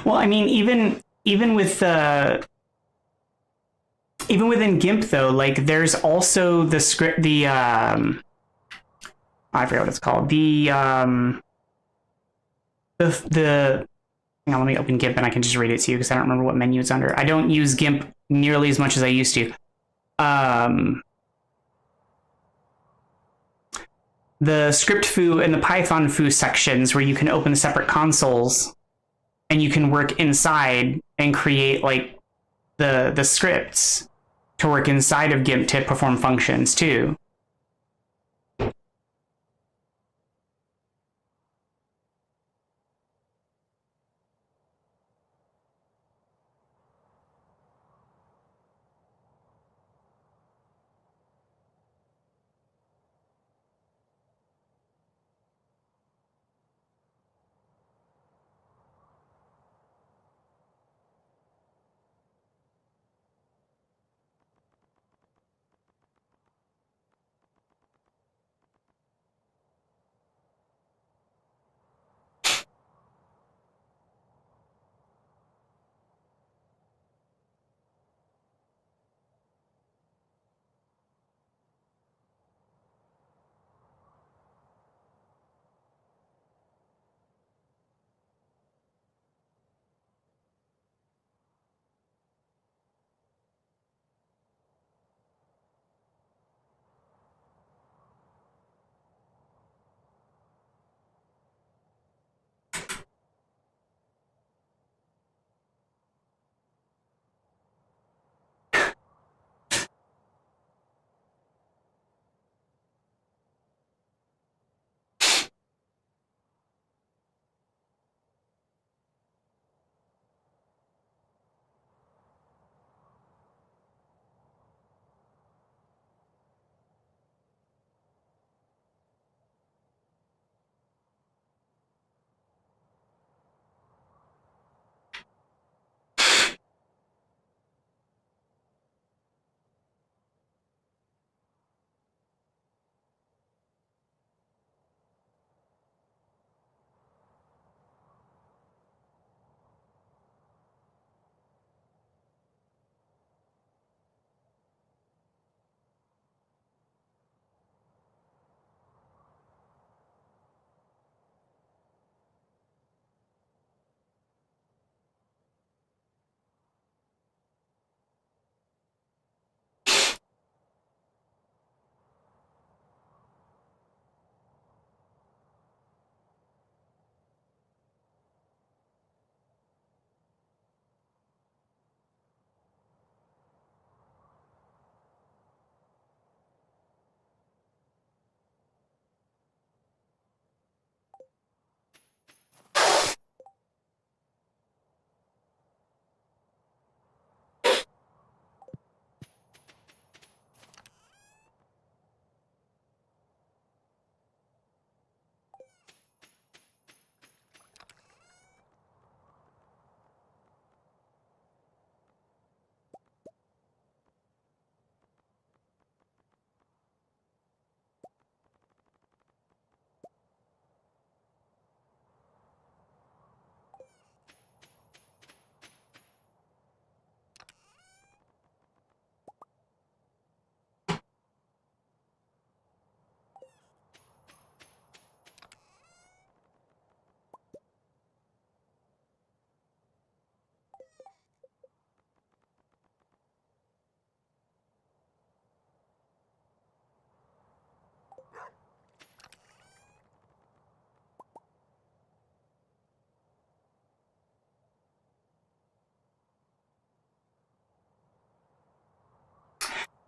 well, I mean, even with even within GIMP though, like there's also the script, the I forget what it's called, the hang on, let me open GIMP and I can just read it to you because I don't remember what menu it's under. I don't use GIMP nearly as much as I used to. The script foo and the Python foo sections where you can open separate consoles and you can work inside and create like the scripts to work inside of GIMP to perform functions too.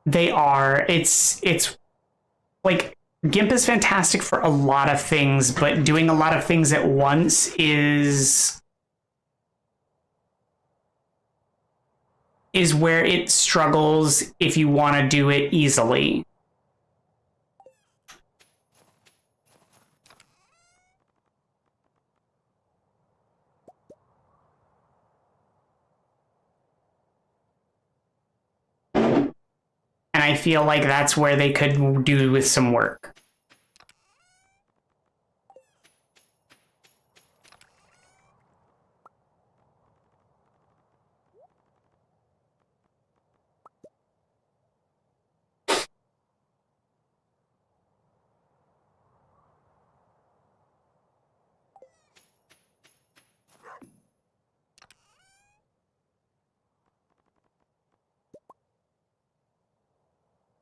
They are. It's like GIMP is fantastic for a lot of things, but doing a lot of things at once is where it struggles if you want to do it easily. And I feel like that's where they could do with some work.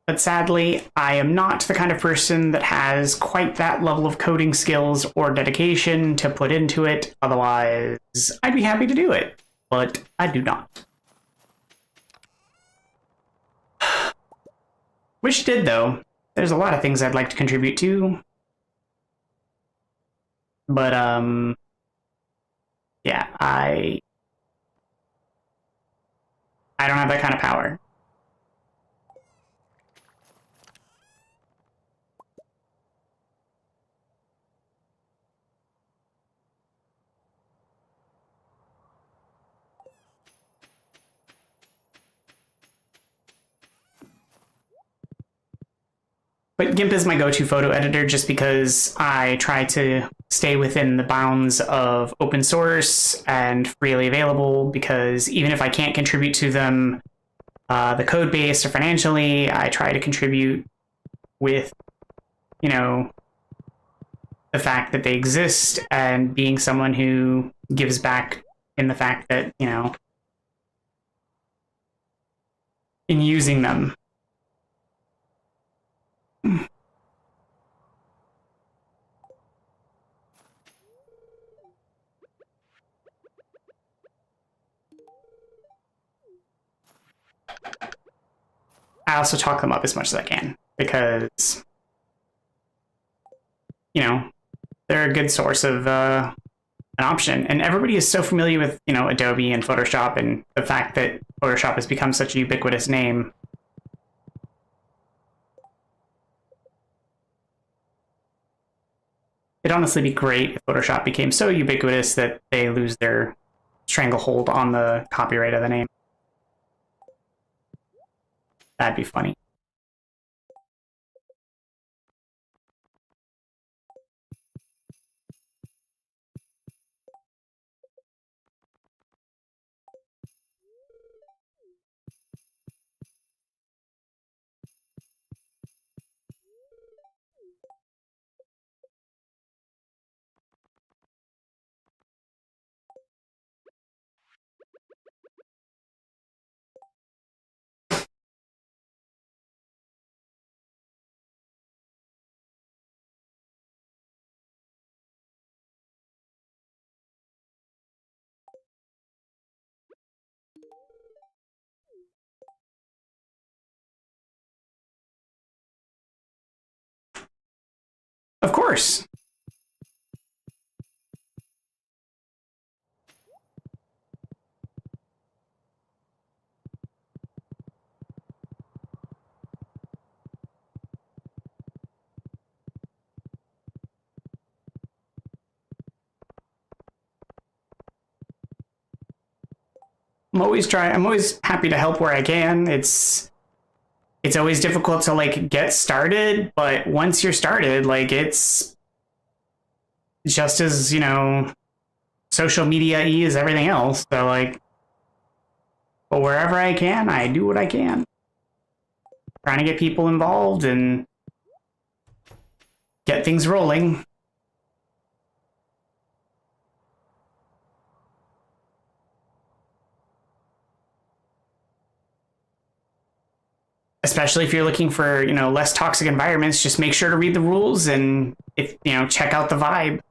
But sadly, I am not the kind of person that has quite that level of coding skills or dedication to put into it. Otherwise, I'd be happy to do it, but I do not. Wish did, though. There's a lot of things I'd like to contribute to. But, yeah, I don't have that kind of power. But GIMP is my go-to photo editor just because I try to stay within the bounds of open source and freely available, because even if I can't contribute to them the code base or financially, I try to contribute with, you know, the fact that they exist and being someone who gives back in the fact that, you know, in using them. I also talk them up as much as I can because, you know, they're a good source of an option. And everybody is so familiar with, you know, Adobe and Photoshop, and the fact that Photoshop has become such a ubiquitous name. It'd honestly be great if Photoshop became so ubiquitous that they lose their stranglehold on the copyright of the name. That'd be funny. Of course. I'm always happy to help where I can. It's always difficult to like get started, but once you're started, like it's just as, you know, social media-y as everything else. So like, but wherever I can, I do what I can. Trying to get people involved and get things rolling. Especially if you're looking for, you know, less toxic environments, just make sure to read the rules and, if, you know, check out the vibe.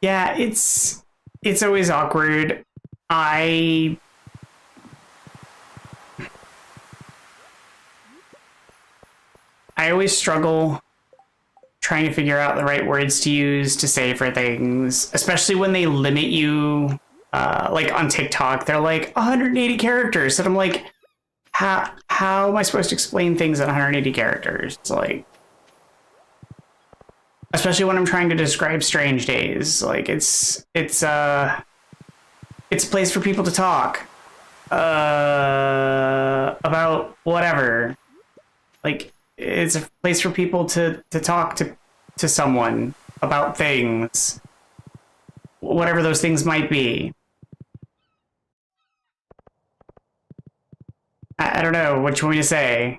Yeah, it's always awkward. I I always struggle trying to figure out the right words to use to say for things, especially when they limit you. Like on TikTok, they're like 180 characters, and I'm like, how am I supposed to explain things in 180 characters? It's like, especially when I'm trying to describe Strange Days, like it's a place for people to talk about whatever. Like it's a place for people to talk to someone about things, whatever those things might be. I don't know what you want me to say.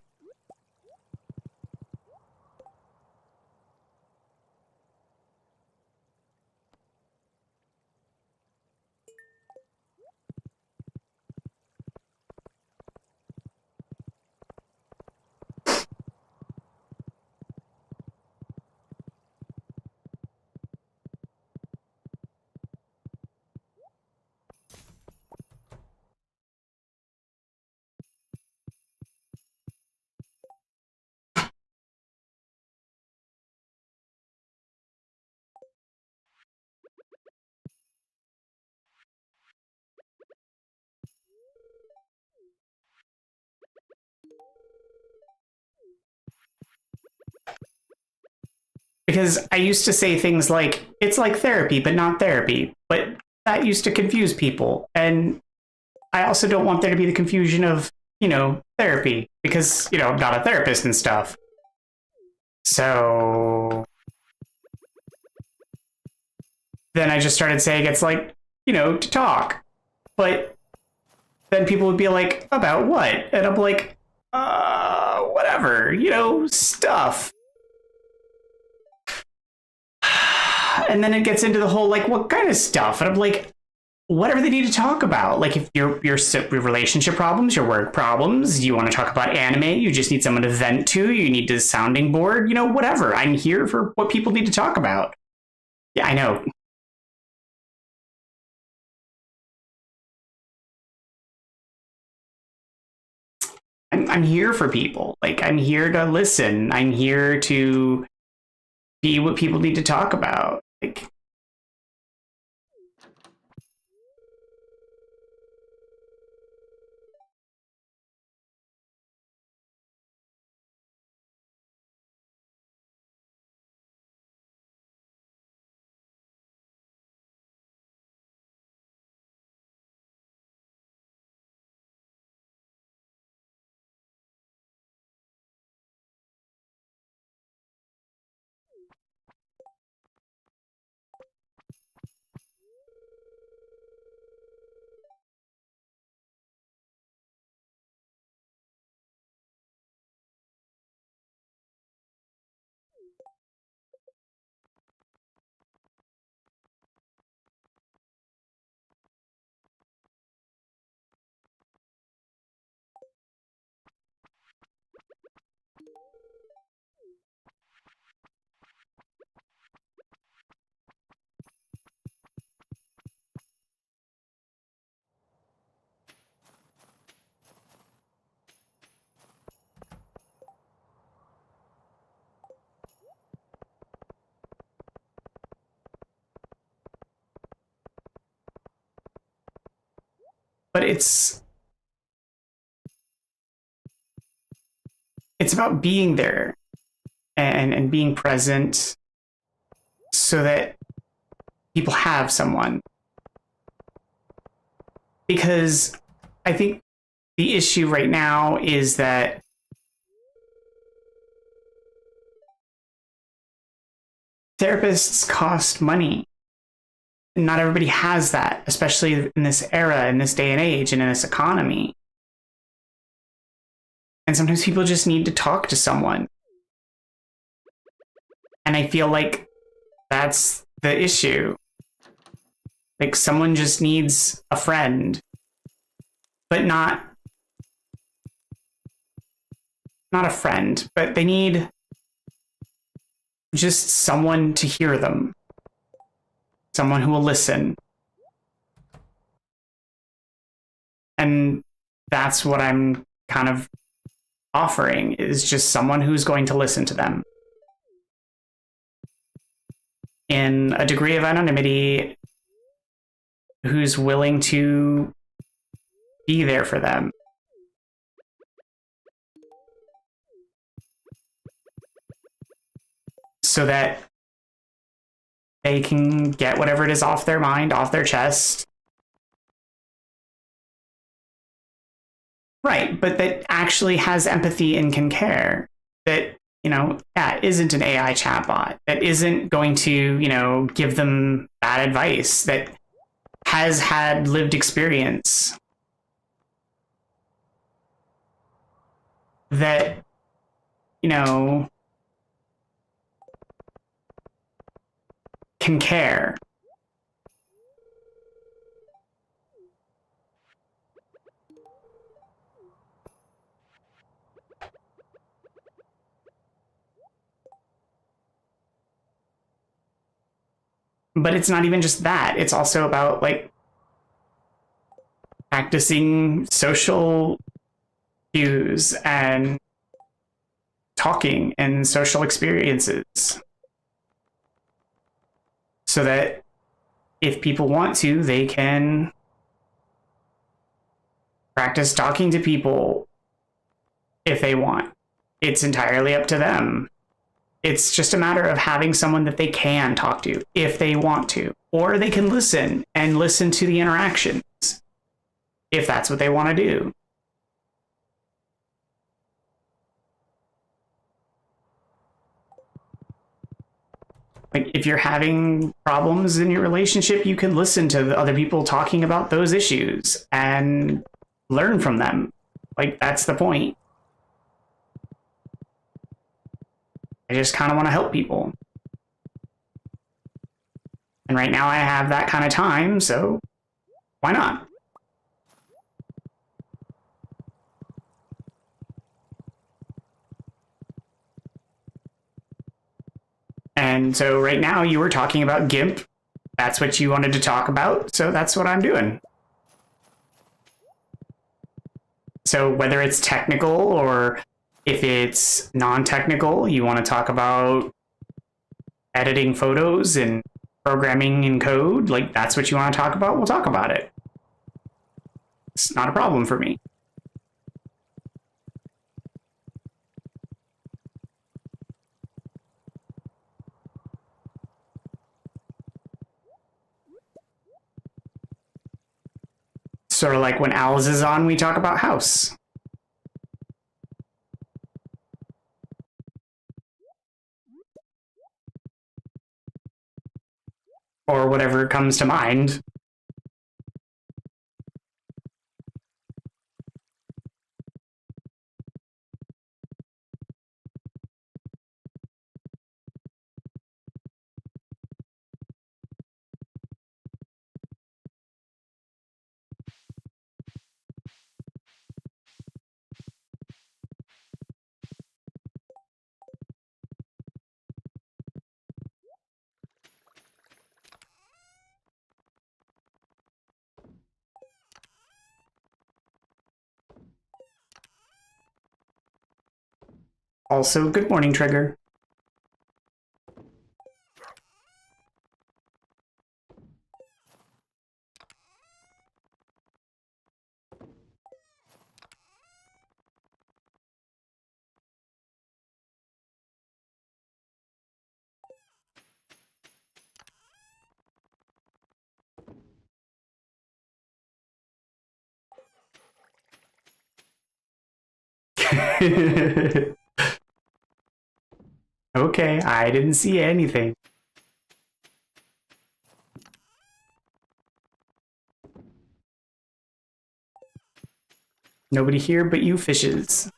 Because I used to say things like, it's like therapy, but not therapy. But that used to confuse people. And I also don't want there to be the confusion of, therapy. Because, I'm not a therapist and stuff. So then I just started saying it's like, to talk. But then people would be like, about what? And I'm like, whatever, stuff. And then it gets into the whole, like, what kind of stuff? And I'm like, whatever they need to talk about. Like, if your relationship problems, your work problems, you want to talk about anime, you just need someone to vent to, you need a sounding board, whatever. I'm here for what people need to talk about. Yeah, I know. I'm here for people. Like, I'm here to listen. I'm here to be what people need to talk about. Like, but it's about being there and being present so that people have someone. Because I think the issue right now is that therapists cost money. Not everybody has that, especially in this era, in this day and age, and in this economy. And sometimes people just need to talk to someone. And I feel like that's the issue. Like someone just needs a friend, but not not a friend, but they need just someone to hear them, someone who will listen. And that's what I'm kind of offering, is just someone who's going to listen to them in a degree of anonymity, who's willing to be there for them. So that they can get whatever it is off their mind, off their chest. Right, but that actually has empathy and can care. That, isn't an AI chatbot. That isn't going to, give them bad advice. That has had lived experience. That, can care. But it's not even just that. It's also about practicing social cues and talking and social experiences. So that if people want to, they can practice talking to people if they want. It's entirely up to them. It's just a matter of having someone that they can talk to if they want to, or they can listen and listen to the interactions if that's what they want to do. If you're having problems in your relationship, you can listen to the other people talking about those issues and learn from them. That's the point. I just kind of want to help people. And right now I have that kind of time, so why not? And so right now you were talking about GIMP. That's what you wanted to talk about, so that's what I'm doing. So whether it's technical or if it's non-technical, you want to talk about editing photos and programming in code, that's what you want to talk about, we'll talk about it. It's not a problem for me. Sort of like when Owls is on, we talk about house. Or whatever comes to mind. Also, good morning, Trigger. Okay, I didn't see anything. Nobody here but you fishes.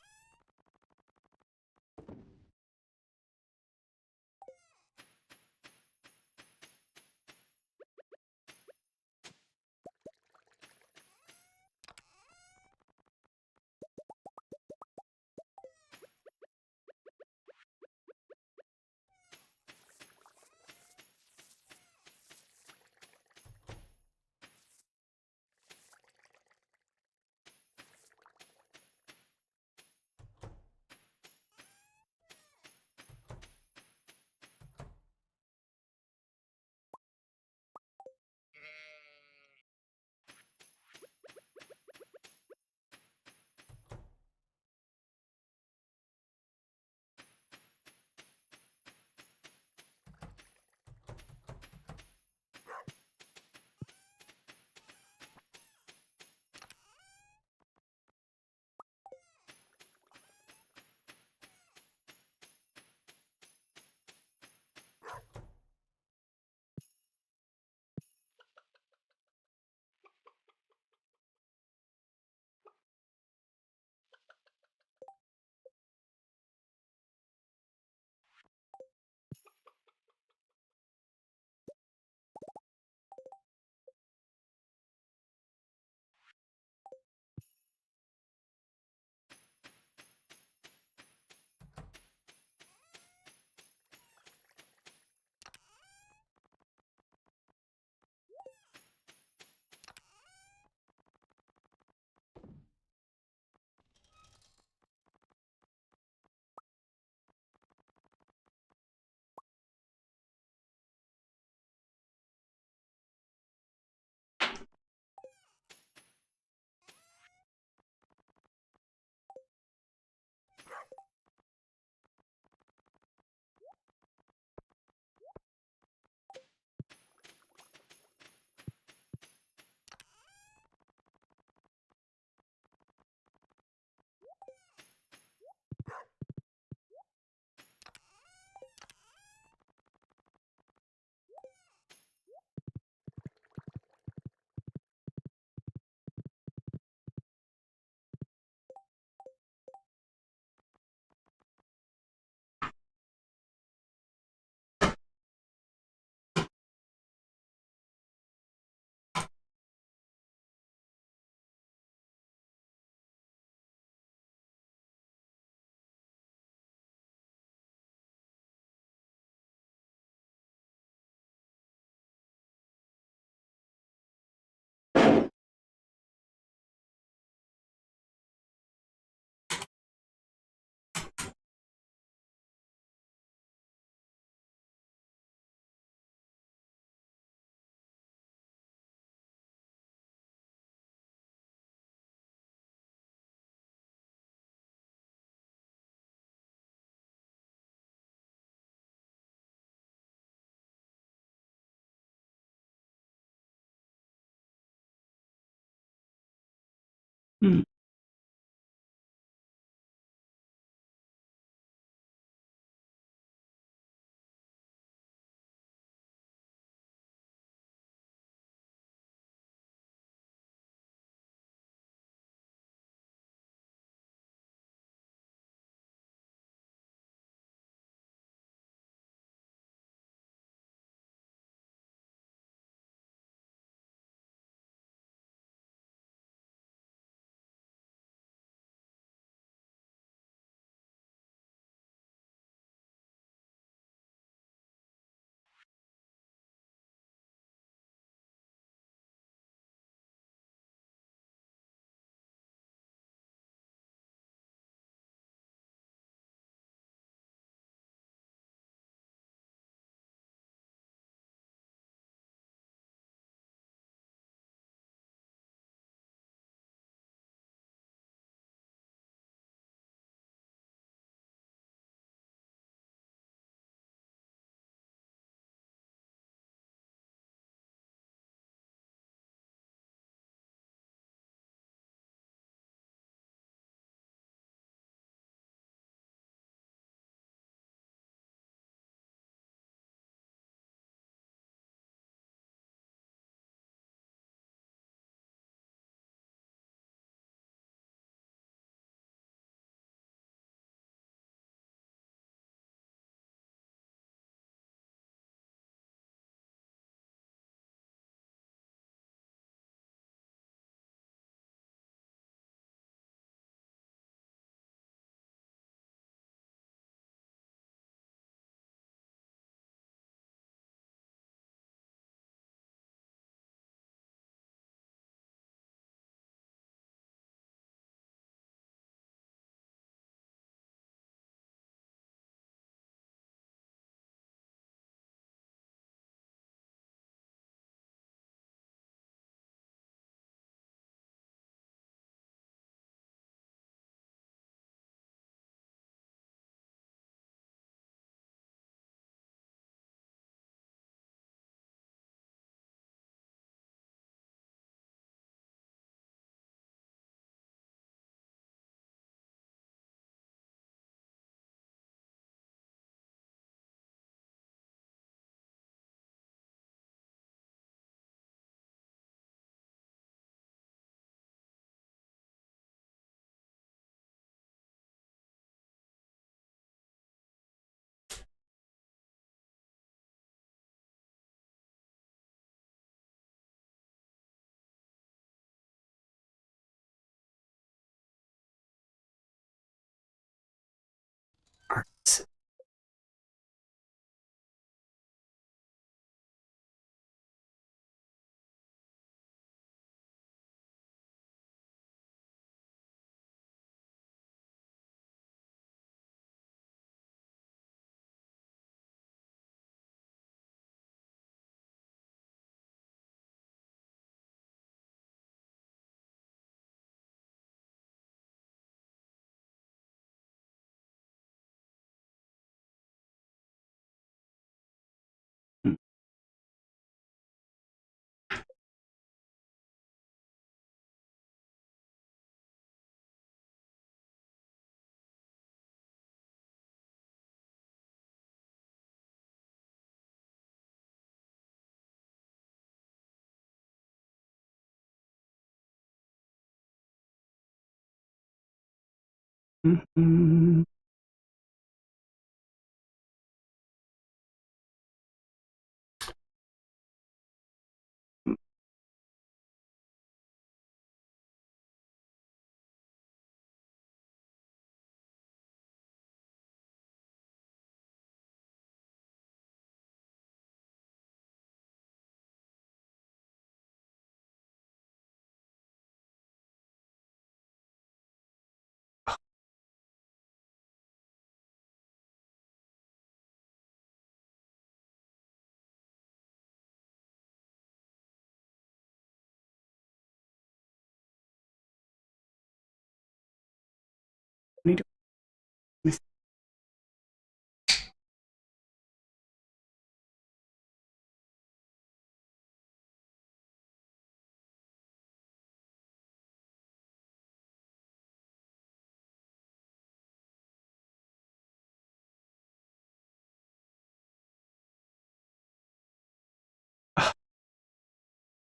Mm-hmm.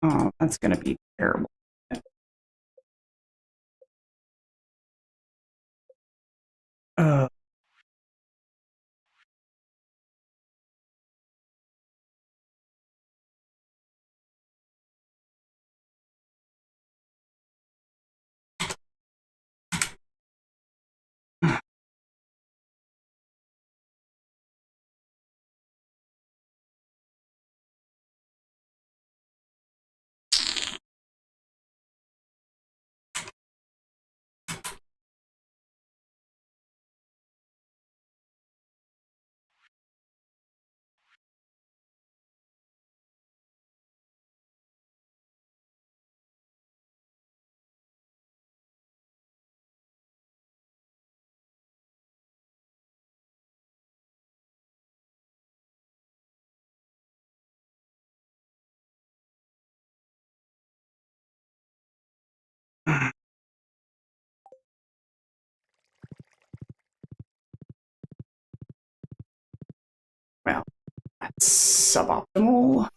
Oh, that's gonna be terrible. Uh, well, that's suboptimal.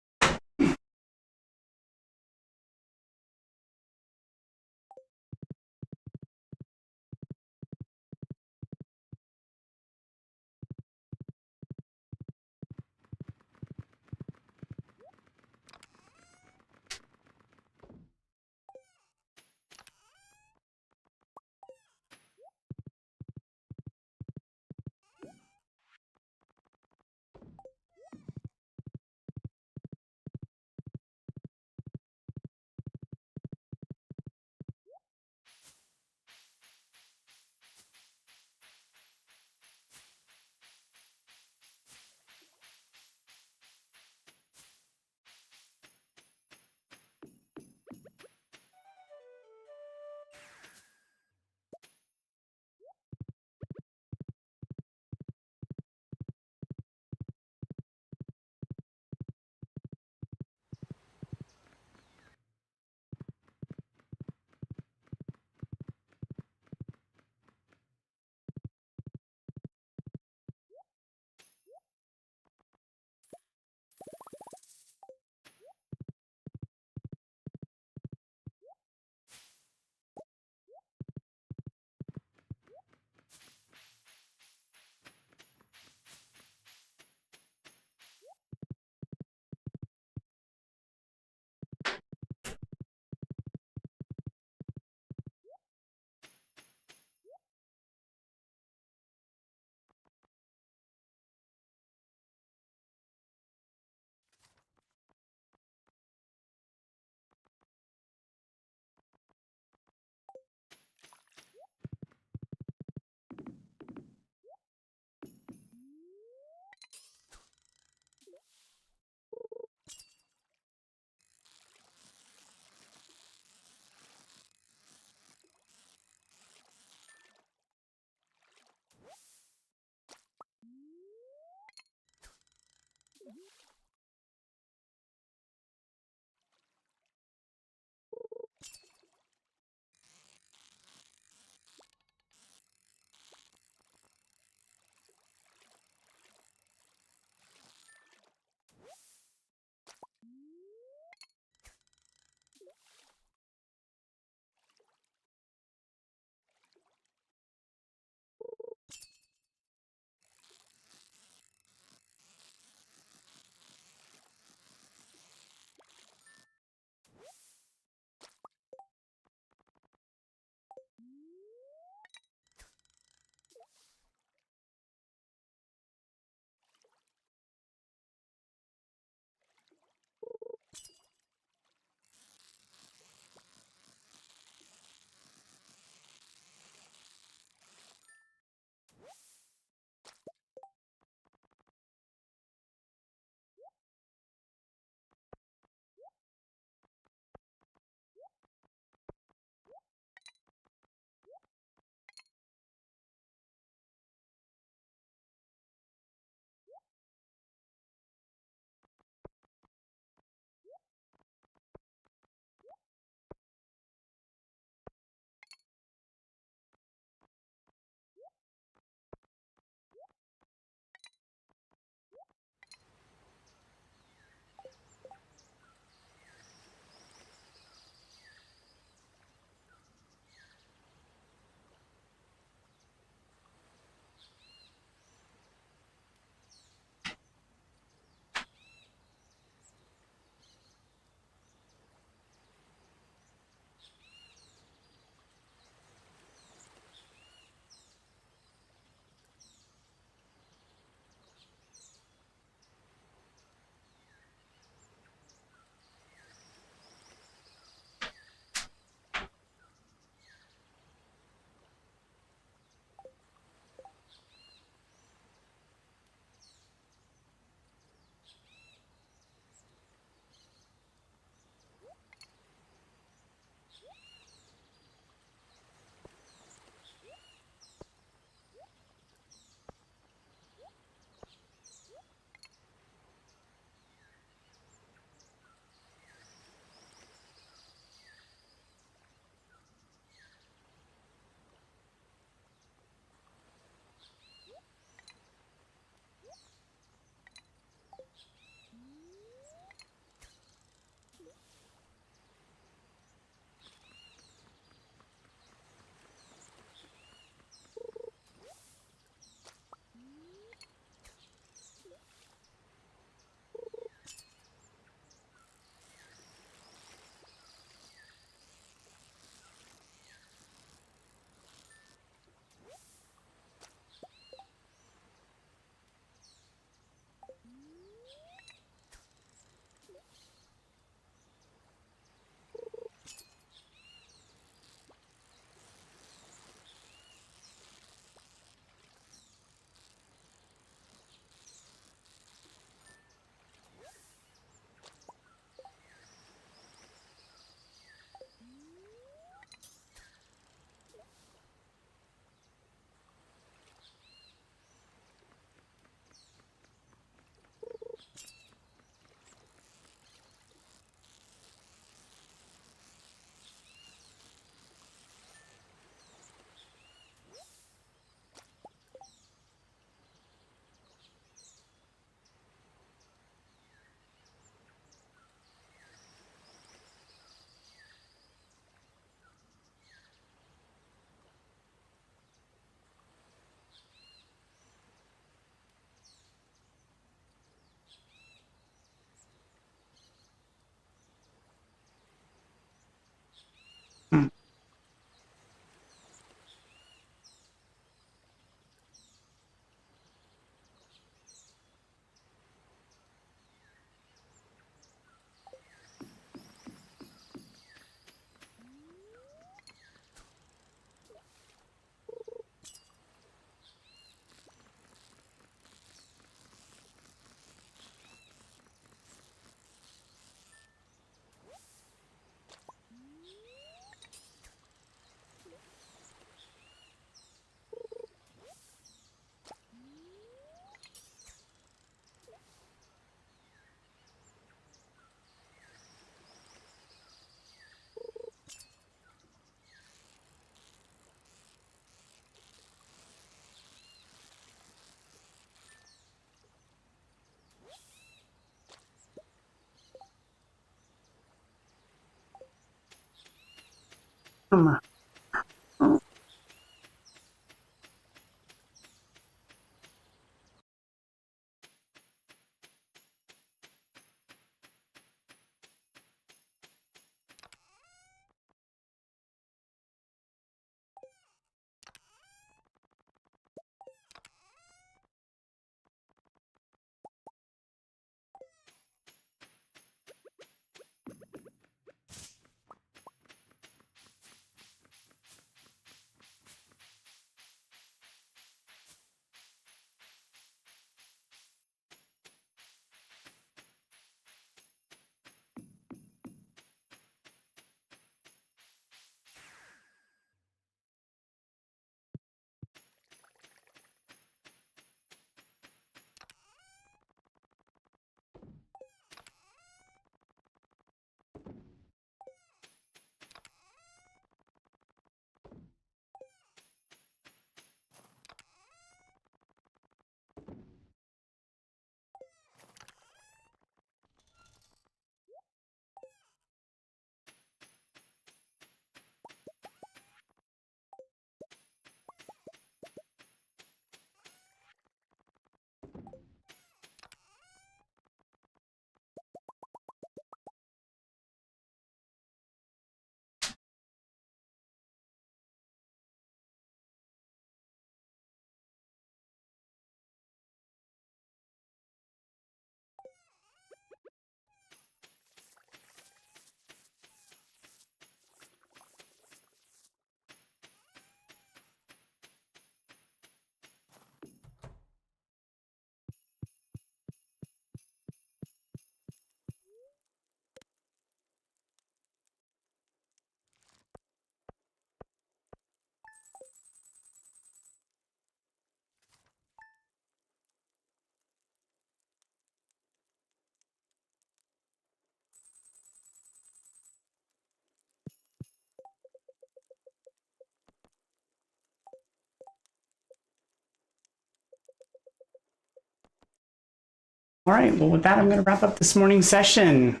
All right, well, with that, I'm going to wrap up this morning's session.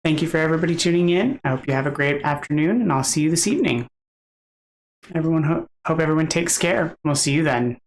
Thank you for everybody tuning in. I hope you have a great afternoon, and I'll see you this evening. Hope everyone takes care. We'll see you then.